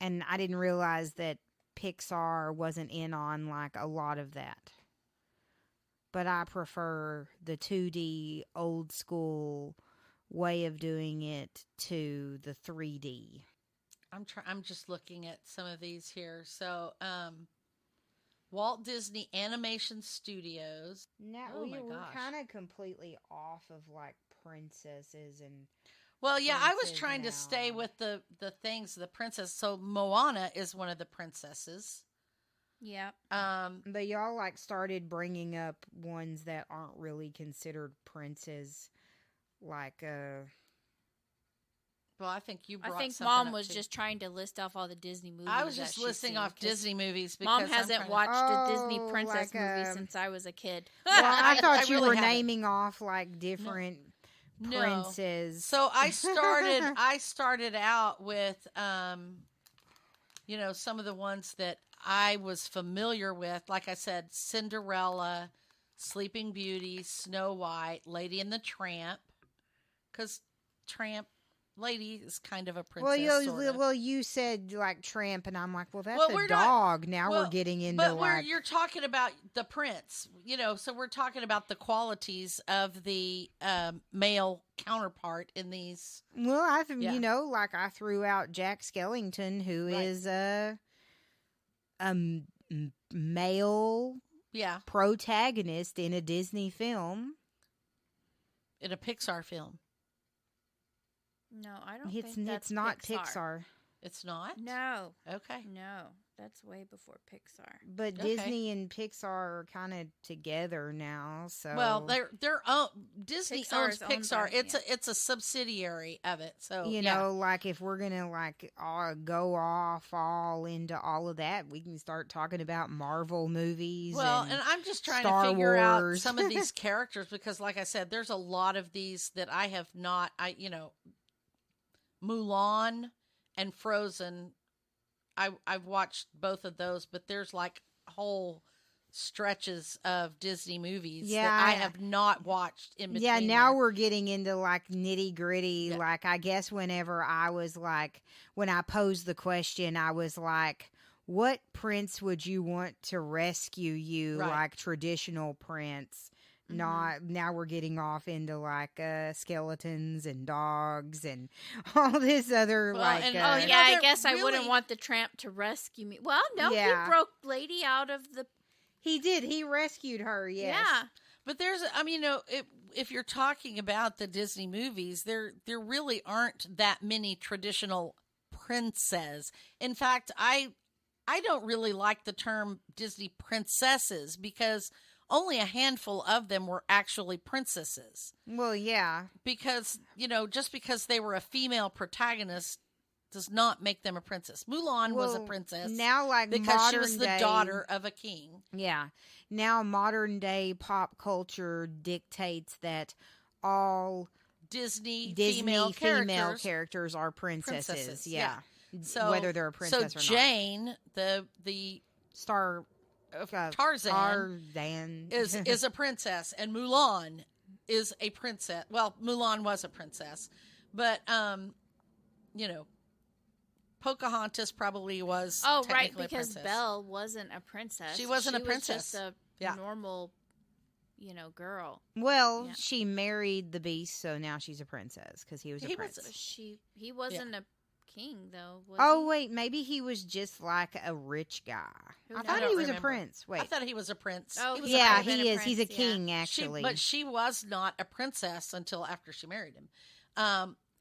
And I didn't realize that Pixar wasn't in on like a lot of that. But I prefer the 2D old school way of doing it to the 3D. I'm just looking at some of these here. So, Walt Disney Animation Studios. Now Oh my we're gosh. kind of completely off of like princesses and Well, yeah, I was Princess trying to stay now. with the things, the princess. So Moana is one of the princesses. Yeah. but y'all like started bringing up ones that aren't really considered princes, like Well, I think you brought I think something Mom up was too. just trying to list off all the Disney movies. I was that just she's listing seen, off 'cause Disney movies because Mom I'm hasn't trying to- watched a Disney Oh, princess like, movie since I was a kid. well, I thought I you really were haven't. naming off like different No. princes. So I started out with some of the ones that I was familiar with. Like I said, Cinderella, Sleeping Beauty, Snow White, Lady and the Tramp. Because Tramp lady is kind of a Well, princess. sorta. you said like tramp, and I'm like, well, that's Well, a we're not- dog. Now well, we're getting into but like, you're talking about the prince, so we're talking about the qualities of the male counterpart in these. well, Yeah. like I threw out Jack Skellington, who Right. is a male Yeah, protagonist in a Disney film. in a Pixar film. No, I don't It's think that's not Pixar. Pixar, It's not. No, Okay. no, that's way before Pixar. but Okay. Disney and Pixar are kind of together now. So Well, they're Disney Pixar owns is owned Pixar. by- It's a subsidiary of it. So you yeah. know, like if we're gonna like go off all into all of that, we can start talking about Marvel movies. Well, and and I'm just trying Star to figure out Wars. some of these characters because, like I said, there's a lot of these that I have not. Mulan and Frozen. I've watched both of those, but there's like whole stretches of Disney movies Yeah, that I have not watched in between. yeah, now there. we're getting into like nitty gritty. Yeah. Like I guess whenever I was like, when I posed the question, I was like, "What prince would you want to rescue you?" Right. Like traditional prince. Mhm. Not now we're getting off into like skeletons and dogs and all this other Well, like. and- Oh You know, yeah, I they're guess I wouldn't really- want the tramp to rescue me. Well, no, Yeah. he broke lady out of the. He did. He rescued her. Yes. Yeah, But there's, if you're talking about the Disney movies, there really aren't that many traditional princes. In fact, I don't really like the term Disney princesses because only a handful of them were actually princesses. Well, yeah. Because, just because they were a female protagonist does not make them a princess. Mulan was a Well, princess Now, like because she was the modern day- daughter of a king. Yeah. Now, modern day pop culture dictates that all Disney Disney female characters are princesses. Princesses, Yeah. So whether they're a princess so or Jane, the not. Tarzan Tarzan is a princess, and Mulan is a princess. Well, Mulan was a princess, but Pocahontas probably was. oh right, technically a because princess. Belle wasn't a princess. She wasn't a was princess. just a Yeah. normal, girl. Well, Yeah. she married the beast, so now she's a princess because he was a He prince. was He wasn't a king though. Was Oh he? wait, maybe he was just like a rich guy. Who I knows? thought I he don't was a remember. prince. Wait, I thought he was a prince. Oh, He was he a yeah, might have prince. been he a is. He's a prince, yeah. king, actually. But she was not a princess until after she married him.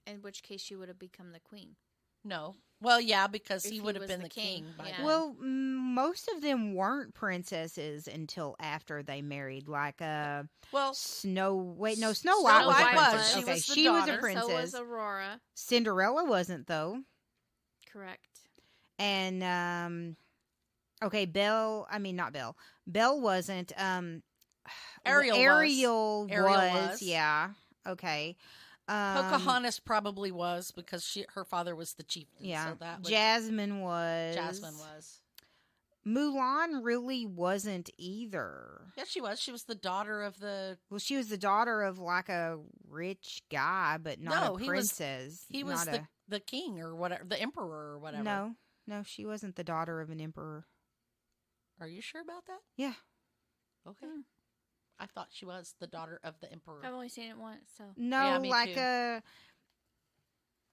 In which case, she would have become the queen. No. Well, yeah, because If he he would have was been the the king. king, by yeah. then. Well, most of them weren't princesses until after they married. Like well, Snow. Wait, no, Snow Snow White White was. was. A She princess. Okay, was the she was a daughter. princess. So was Aurora. Cinderella wasn't though. Correct. And okay, Belle. I mean, not Belle. Belle wasn't. Ariel Ariel was. Yeah. Okay. Pocahontas probably was because her father was the chieftain. Yeah. So that would, Jasmine was. Jasmine was. Mulan really wasn't either. Yeah, she was. She was the daughter of the. Well, she was the daughter of like a rich guy, but not No, a he was- princess. He was not the king or whatever, the emperor or whatever. No, she wasn't the daughter of an emperor. Are you sure about that? Yeah. Okay. Hmm. I thought she was the daughter of the emperor. I've only seen it once, so No, Yeah, me like too.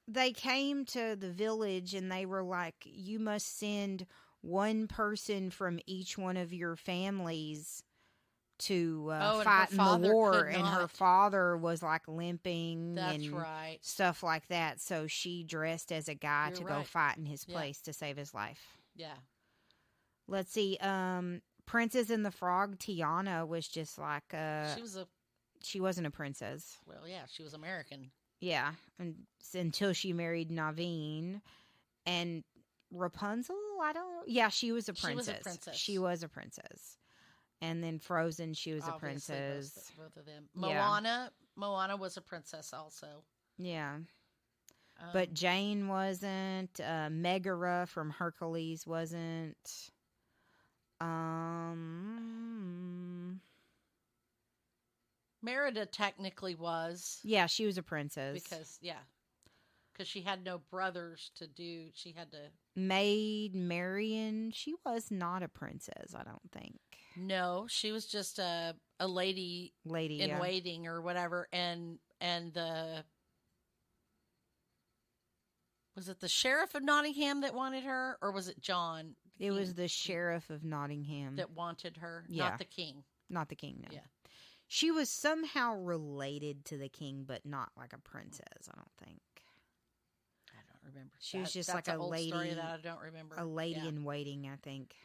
they came to the village and they were like, you must send one person from each one of your families to Oh, and her fight in the father war. could And her not. father was like limping That's and right. stuff like that. So she dressed as a guy You're to go right. fight in his Yeah. place to save his life. Yeah. Let's see. Princess and the Frog, Tiana was just like she wasn't a princess. She was American. Yeah, and until she married Naveen, and Rapunzel. Yeah, she was a She was princess. a princess. She was a princess. And then Frozen, she was a Obviously, princess. both of them. Yeah. Moana was a princess also. Yeah, Um, but Jane wasn't. Megara from Hercules wasn't. Merida technically was Yeah, she was a princess. because because she had no brothers to do. She had to. Maid Marian, she was not a princess, I don't think. No, she was just a lady Lady, in yeah. waiting or whatever, and the was it the sheriff of Nottingham that wanted her, or was it John? It was King the sheriff of Nottingham. that wanted her, Yeah. not the king. Not the king, no. Yeah. She was somehow related to the king, but not like a princess, I don't think. I don't remember. She was just that's like an a old story lady- that I don't remember. A lady Yeah. in waiting, I think.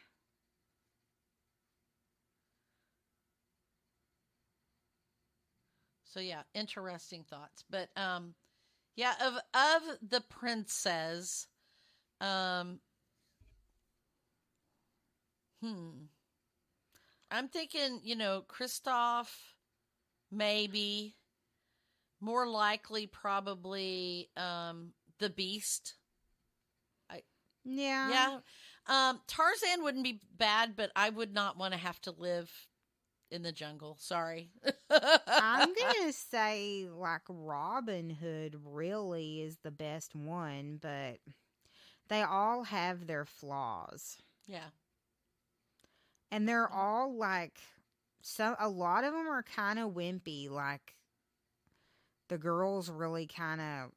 So yeah, interesting thoughts. But yeah, of the princess, I'm thinking, Kristoff, maybe. More likely, probably the Beast. Yeah. Yeah. Tarzan wouldn't be bad, but I would not want to have to live in the jungle. Sorry. I'm going to say, like, Robin Hood really is the best one, but they all have their flaws. Yeah. And they're all, like, a lot of them are kind of wimpy. Like, the girls really kind of,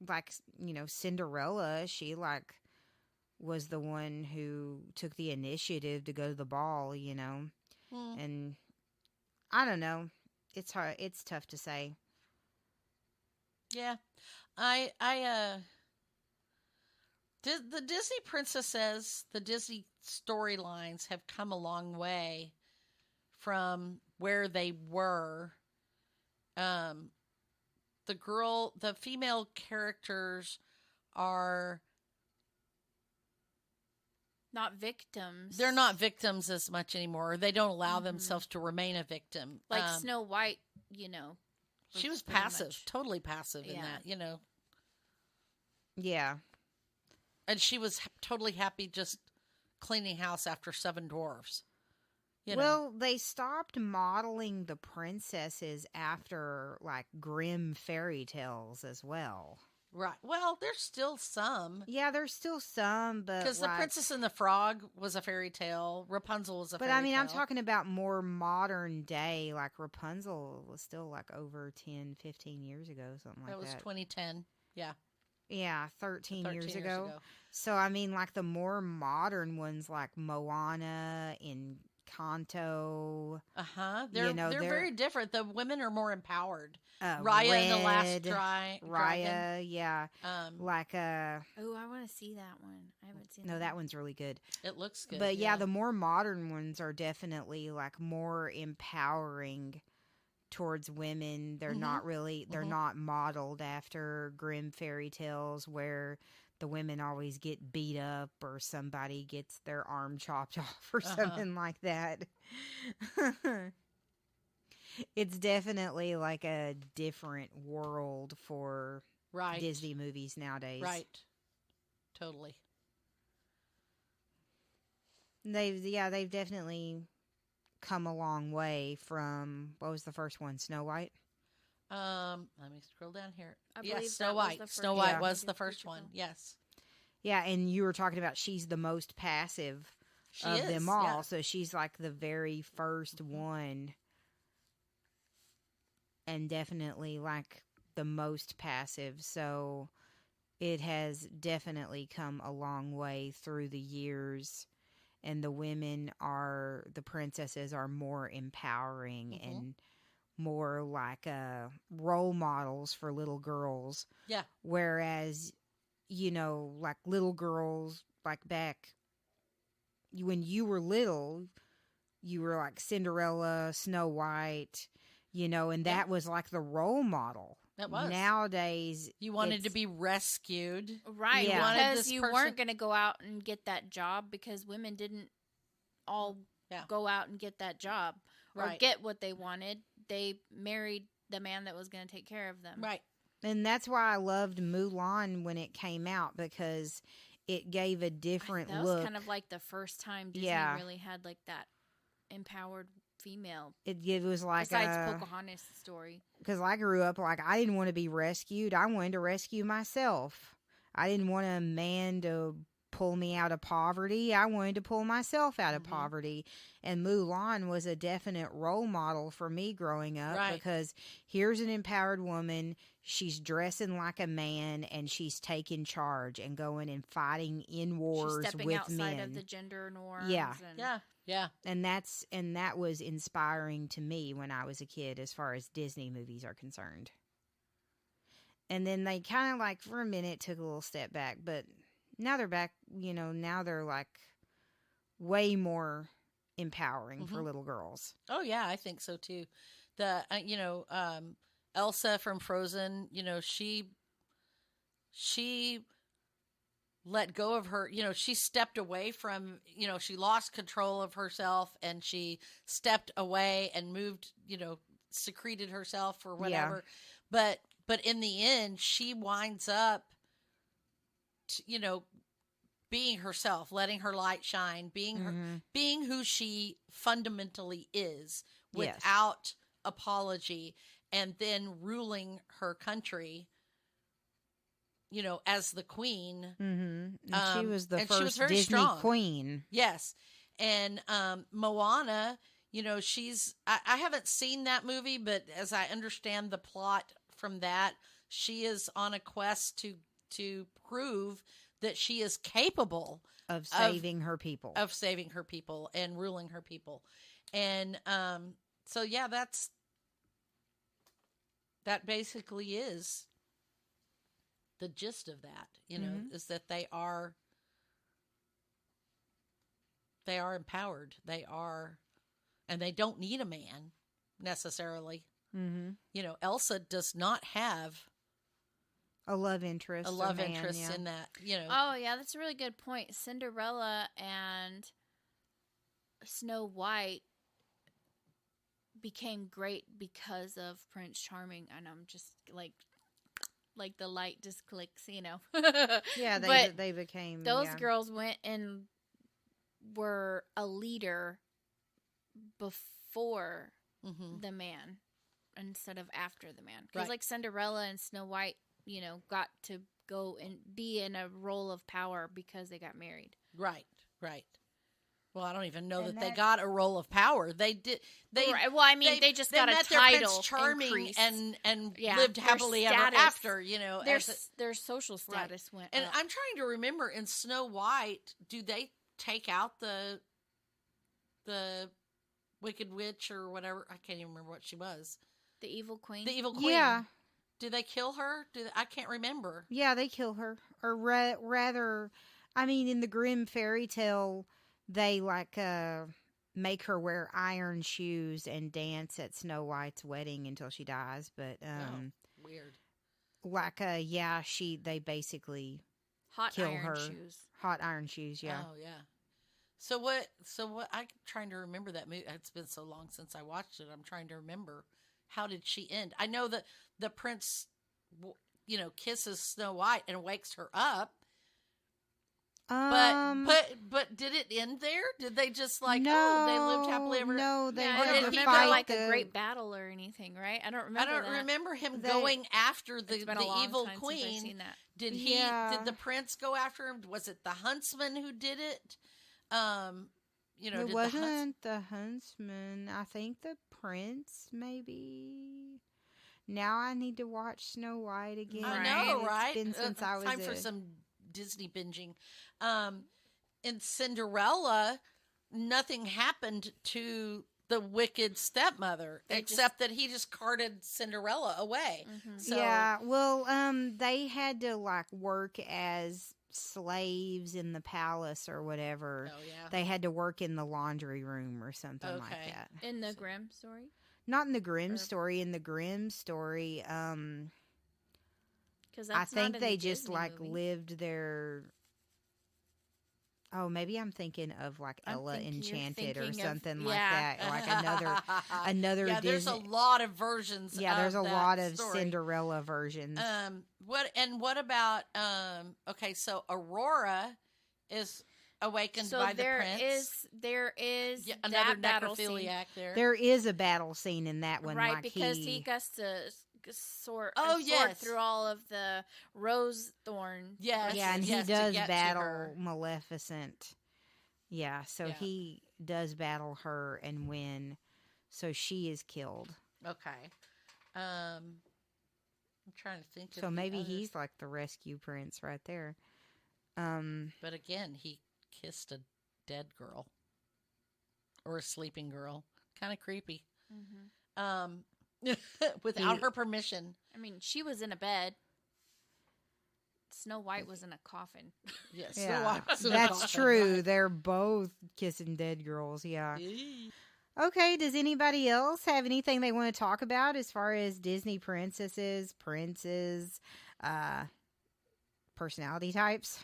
like, Cinderella, she, like, was the one who took the initiative to go to the ball, and I don't know. It's hard. It's tough to say. Yeah. The Disney princesses, the Disney storylines have come a long way from where they were. The female characters are Not victims. they're not victims as much anymore. They don't allow themselves to remain a victim. Like Snow White, she was pretty passive, much- totally passive in Yeah. that, Yeah. and she was totally happy just cleaning house after 7 dwarfs. Well, they stopped modeling the princesses after, like, grim fairy tales as well. Right. Well, there's still some. Yeah, there's still some, but Because like, The Princess and the Frog was a fairy tale. Rapunzel was a but fairy I mean, tale. I'm talking about more modern day. Like Rapunzel was still like over 10, 15 years ago, something like That was that. 2010. Yeah. Yeah, 13 years 13 ago. So I mean, like the more modern ones, like Moana and Kanto, Uh-huh. They're they're- very different. The women are more empowered. Raya Raya and the Last Dragon. Raya, yeah, like Oh, I want to see that one. I haven't seen no, that one's really good. It looks good. But yeah, the more modern ones are definitely like more empowering towards women. They're not really, they're not modeled after grim fairy tales where the women always get beat up or somebody gets their arm chopped off or something like that. It's definitely like a different world for right. Disney movies nowadays. Right. Totally. They've definitely come a long way from, what was the first one, Snow White? Let me scroll down here. I Yes, believe Snow that was White. the Snow first White Yeah. was the Disney first feature one. film. Yes. Yeah, and you were talking about she's the most passive She of is. them all. Yeah. So she's like the very first one, and definitely like the most passive. So it has definitely come a long way through the years, and the princesses are more empowering and more like role models for little girls. Yeah. Whereas, like little girls, like back when you were little, you were like Cinderella, Snow White, and that was like the role model. That was. Nowadays, You wanted to it's- be rescued. Right, Yeah. Wanted because this you person- weren't going to go out and get that job because women didn't all Yeah. go out and get that job or Right. get what they wanted. They married the man that was going to take care of them. Right. And that's why I loved Mulan when it came out, because it gave a different That look. was kind of like the first time Disney Yeah. really had like that empowered female It was like besides Pocahontas' story. because I grew up like I didn't want to be rescued. I wanted to rescue myself. I didn't want a man to pull me out of poverty. I wanted to pull myself out of poverty. And Mulan was a definite role model for me growing up because here's an empowered woman. She's dressing like a man and she's taking charge and going and fighting in wars She's stepping with outside men. of the gender norms. Yeah. Yeah. And that was inspiring to me when I was a kid as far as Disney movies are concerned. And then they kind of like for a minute took a little step back, but now they're back, now they're like way more empowering for little girls. Oh yeah, I think so too. The Elsa from Frozen, she let go of her, she stepped away from, she lost control of herself and she stepped away and moved, secreted herself or whatever. Yeah. But in the end, she winds up, being herself, letting her light shine, being who she fundamentally is without apology, and then ruling her country, as the queen. Mm-hmm. And she was the first she was very Disney strong. queen. Yes. And Moana, I haven't seen that movie, but as I understand the plot from that, she is on a quest to prove that she is capable of saving her people. Of saving her people and ruling her people. And so, yeah, that basically is the gist of that, is that they are empowered. And they don't need a man necessarily. Mm-hmm. Elsa does not have a love interest. In that, Oh, yeah, that's a really good point. Cinderella and Snow White became great because of Prince Charming, and I'm just like the light just clicks, Yeah, they became those girls went and were a leader before the man instead of after the man. Because like Cinderella and Snow White, got to go and be in a role of power because they got married. Right. Well, I don't even know that they got a role of power. They did. Well, I mean, they just got a title, Prince Charming, increase. and lived happily ever after. Their social status went And up. I'm trying to remember in Snow White, do they take out the Wicked Witch or whatever? I can't even remember what she was. The evil queen. The evil queen. Yeah. Do they kill her? I can't remember. Yeah, they kill her, or rather, I mean, in the Grimm fairy tale, they make her wear iron shoes and dance at Snow White's wedding until she dies. But weird. They basically hot kill iron her. Shoes. Hot iron shoes. Yeah. Oh yeah. So what? I'm trying to remember that movie. It's been so long since I watched it. I'm trying to remember. How did she end? I know that the prince, kisses Snow White and wakes her up. But did it end there? Did they just they lived happily ever? No, they I had don't to remember fight a great battle or anything, right? I don't remember. I don't remember him going after the evil queen. Did he? Yeah. Did the prince go after him? Was it the huntsman who did it? It wasn't the huntsman. I think the prince, maybe. Now I need to watch Snow White again. I know, right? It's been since I was time for some Disney binging. In Cinderella, nothing happened to the wicked stepmother except that he just carted Cinderella away. Mm-hmm. So, yeah, well, they had to work as slaves in the palace or whatever. Oh yeah, they had to work in the laundry room or something like that. In the Grimm story? Not in the Grimm story. In the Grimm story, because I think they just lived their. Oh, maybe I'm thinking of Ella Enchanted or something like that. Another Yeah, Disney. there's a lot of versions. Yeah, there's a lot of story. Cinderella versions. What about okay, so Aurora is awakened So by the prince. there is Another that battle scene, necrophiliac there. There is a battle scene in that one, right? like Because he gets to sort yes. through all of the rose thorn. Yes. yeah, and he yes, to does get to battle her. Maleficent. Yeah, so Yeah. he does battle her and win. So she is killed. Okay. I'm trying to think. So of the maybe other- he's like the rescue prince right there. But again, he kissed a dead girl or a sleeping girl. Kind of creepy. Without her permission. I mean, she was in a bed. Snow White was in a coffin. Yes. Yeah, that's true. They're both kissing dead girls. Yeah. Okay. Does anybody else have anything they want to talk about as far as Disney princesses, princes, personality types?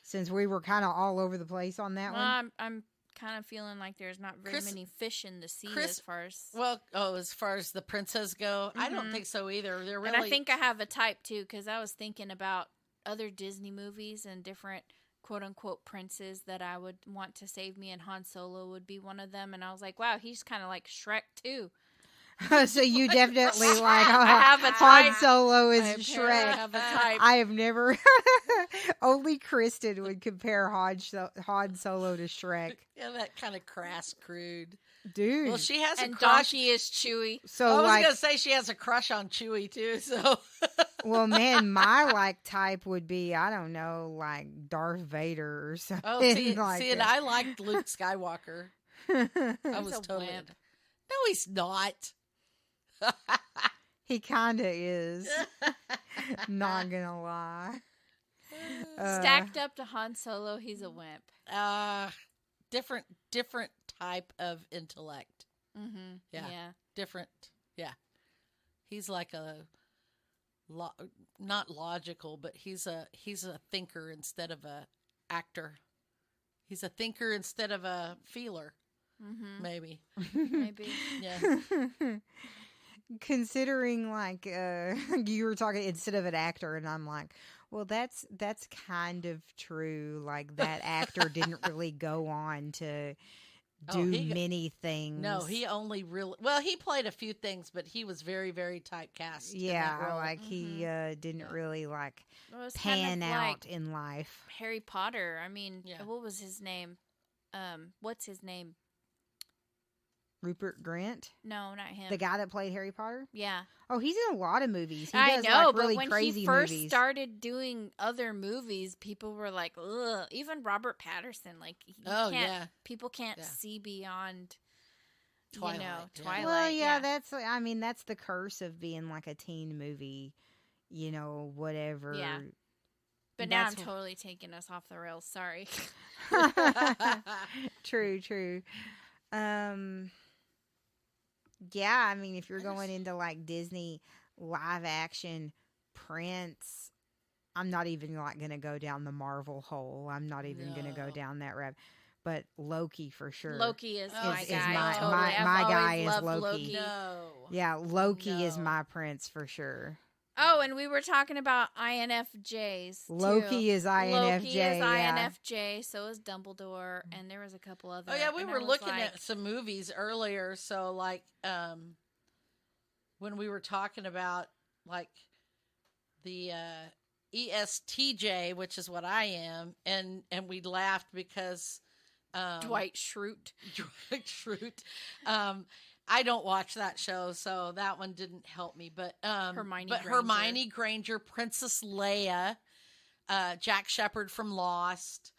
Since we were kind of all over the place on that one. I'm kind of feeling like there's not very many fish in the sea as far as. Well, as far as the princes go, I don't think so either. They're really. And I think I have a type too, because I was thinking about other Disney movies and different quote unquote princes that I would want to save me, and Han Solo would be one of them. And I was like, wow, he's kind of like Shrek too. So you definitely like I have a Han type. Solo is I Shrek. have a type. I have never. Only Kristen would compare Han Solo to Shrek, Yeah, that kind of crass, crude. dude. Well, she has And a crush. Donkey is Chewy. So I was like, gonna say she has a crush on Chewie too. So well, man, my like type would be, I don't know, like Darth Vader or something. oh, see, like and I liked Luke Skywalker. I He's was a totally. wimp. No, he's not. He kind of is. Not gonna lie. Stacked up to Han Solo, he's a wimp. Different type of intellect. Mm-hmm. Yeah. Yeah. Different. Yeah. He's like a not logical, but he's a thinker instead of a actor. He's a thinker instead of a feeler. Mm-hmm. Maybe. Maybe. Yeah. Considering like you were talking instead of an actor, and I'm like, well, that's kind of true. Like that actor didn't really go on to do many things. No, he only really he played a few things, but he was very, very typecast. in that Yeah, role. like he didn't really like It was pan kind of out like in life. Harry Potter. I mean, Yeah. what was his name? What's his name? Rupert Grint, No, not him. the guy that played Harry Potter. Yeah, Oh, he's in a lot of movies. He I does know. like really but when crazy he first movies. started doing other movies, people were like, "Ugh." Even Robert Patterson, like, he Oh, can't, yeah. people can't Yeah. see beyond Twilight, yeah. Twilight. Well, yeah, that's. I mean, that's the curse of being like a teen movie. You know, whatever. Yeah. But now I'm That's totally taking us off the rails. Sorry. True. Yeah, I mean, if you're going into like Disney live action Prince, I'm not even like gonna go down the Marvel hole. I'm not even gonna go No. down that rabbit. But Loki for sure. Loki is my Is guy. my- totally. my- I've my always guy is loved Loki. No. Yeah, Loki is No. my Prince for sure. Oh, and we were talking about INFJs. too. Loki is INFJ. Loki is yeah. INFJ. So is Dumbledore, and there was a couple other. Oh yeah, we and I were was looking like, at some movies earlier. So like, when we were talking about like the ESTJ, which is what I am, and we laughed because Dwight Schrute. Dwight Schrute. I don't watch that show, so that one didn't help me. But Hermione Granger. Hermione Granger, Princess Leia, Jack Shepherd from Lost,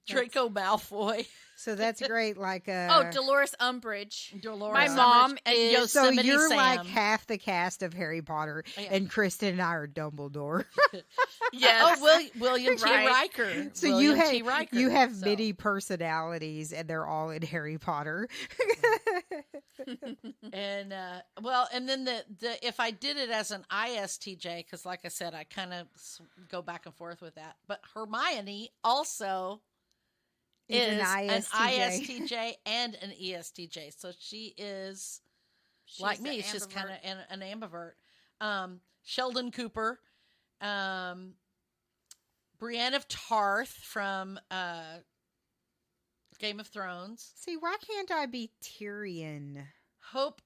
Draco Malfoy, So that's great. Like, Oh, Dolores Umbridge. Dolores My Umbridge, mom and is- so Yosemite you're Sam. like half the cast of Harry Potter, Yeah. and Kristen and I are Dumbledore. Yes. Oh, William T. Right. Riker. So William you T. have Riker. you have So- many personalities, and they're all in Harry Potter. and and then the if I did it as an ISTJ, because like I said, I kind of go back and forth with that. But Hermione also is an ISTJ and an ESTJ, so she is like me. She's kind of an ambivert. Sheldon Cooper, Brienne of Tarth from Game of Thrones. See, why can't I be Tyrion? Hope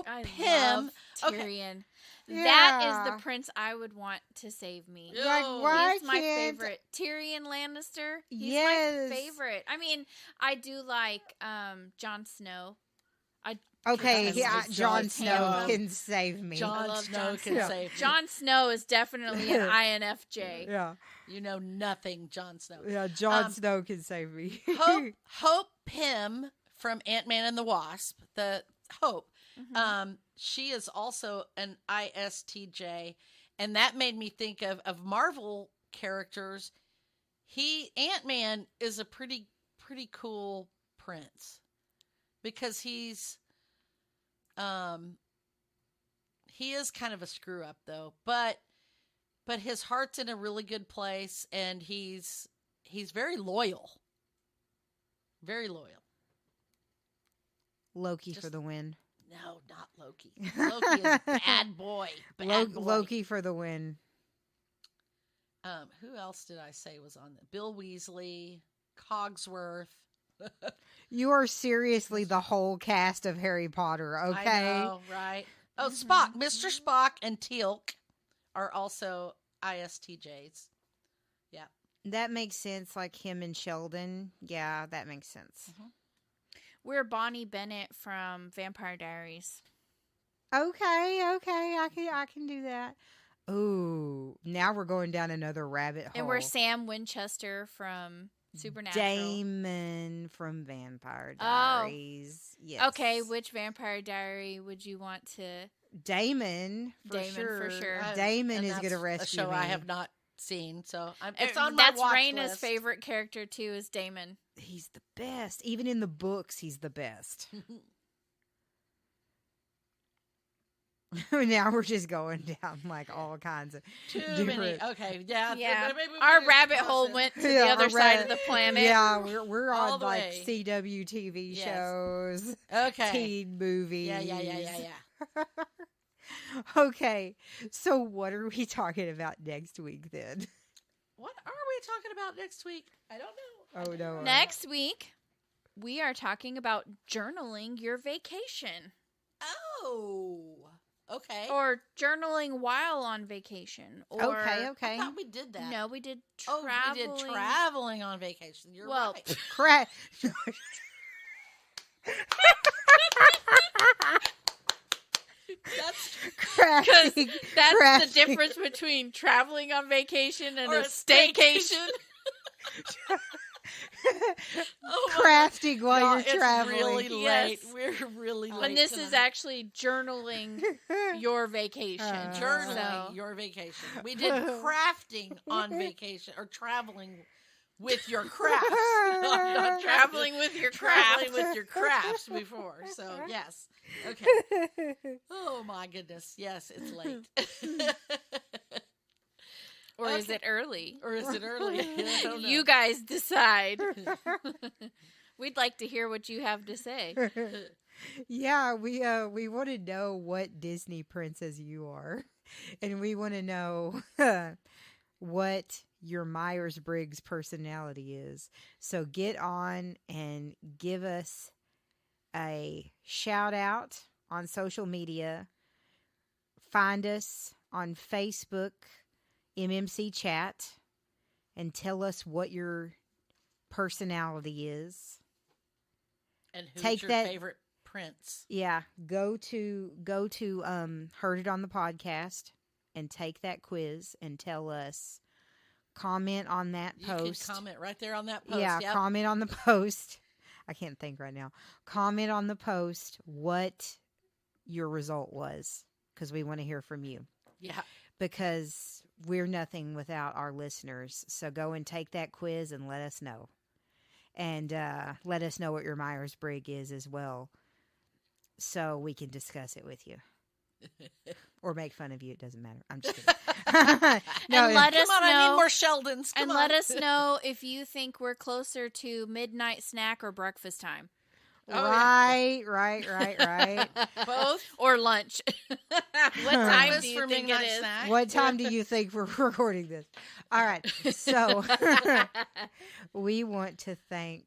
I Pym. love Okay. Tyrion. That is Yeah. the prince I would want to save me. Yeah. Like, Oh. why He's my can't... favorite. Tyrion Lannister. He's Yes. my favorite. I mean, I do like Jon Snow. Okay, That's yeah, like Jon Jon Snow Snow. can save me. Jon love Snow Jon can Snow. save you. Jon Snow is definitely an INFJ. Yeah, You know nothing, Jon Snow. yeah, Jon Um, Snow can save me. Hope Pym from Ant-Man and the Wasp. The Hope. Mhm. She is also an ISTJ, and that made me think of Marvel characters. Ant-Man is a pretty cool prince because he is kind of a screw up though, but his heart's in a really good place, and he's very loyal. Very loyal. Loki Just- for the win. No, not Loki. Loki is bad boy. Bad boy. Loki for the win. Who else did I say was on there? Bill Weasley, Cogsworth. You are seriously the whole cast of Harry Potter, okay? I know, right? Oh, Mhm. Spock, Mr. Spock, and Teal'c are also ISTJs. Yeah. That makes sense, like him and Sheldon. Yeah, that makes sense. We're Bonnie Bennett from Vampire Diaries. Okay, I can do that. Ooh, now we're going down another rabbit hole. And we're Sam Winchester from Supernatural. Damon from Vampire Oh. Diaries. Yes. Okay, which Vampire Diary would you want to... Damon for Damon, sure. for sure. Damon And is going to that's rescue a show me. I have not seen, so it's on my That's watch Raina's list. favorite character, too, is Damon. He's the best. Even in the books, he's the best. Now we're just going down like all kinds of Too different. many. Okay, yeah. Yeah, maybe we our can rabbit discuss hole it. went to Yeah, the other our side ra- of the planet. Yeah, we're All on the like way. CW TV Yes. shows, Okay. teen movies. Yeah. Okay, so what are we talking about next week then? What are we talking about next week? I don't know. Oh, no. Next week, we are talking about journaling your vacation. Oh. Okay. Or journaling while on vacation. Or Okay, I okay. thought we did that. No, we did Oh, traveling. we did traveling on vacation. You're Well, right. Cra- That's crafting. That's crafting. the difference between traveling on vacation and Or a a staycation. oh my Crafting while God, you're it's traveling. really late. Yes. We're really late. And this is tonight. actually journaling your vacation. journaling So- your vacation. We did crafting on vacation or traveling with your crafts. Not Traveling with your craft. traveling with your crafts before. So yes. Okay. Oh my goodness. Yes, it's late. Or is Okay. it early? Or is it early? I don't know. You guys decide. We'd like to hear what you have to say. Yeah, we want to know what Disney princess you are, and we want to know what your Myers-Briggs personality is. So get on and give us a shout out on social media. Find us on Facebook, MMC Chat, and tell us what your personality is. And who's Take your that- favorite prince? Yeah, go to Heard It on the Podcast and take that quiz and tell us. Comment on that You post. can comment right there on that post. Yeah, Yep. comment on the post. I can't think right now. Comment on the post what your result was, because we want to hear from you. Yeah. Because we're nothing without our listeners. So go and take that quiz and let us know. And let us know what your Myers-Briggs is as well, so we can discuss it with you. Or make fun of you. It doesn't matter. I'm just kidding. No, And let Come us on, I need know. more Sheldons. Come And on. let us know if you think we're closer to midnight snack or breakfast time. Oh, Right. Both. or lunch. What time Breakfast do you for think it midnight is? snack. What time do you think we're recording this? All right. So we want to thank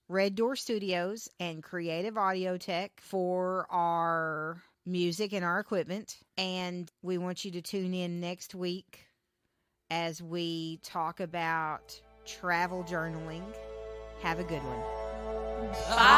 Red Door Studios and Creative Audio Tech for our music and our equipment. And we want you to tune in next week as we talk about travel journaling. Have a good one. Bye.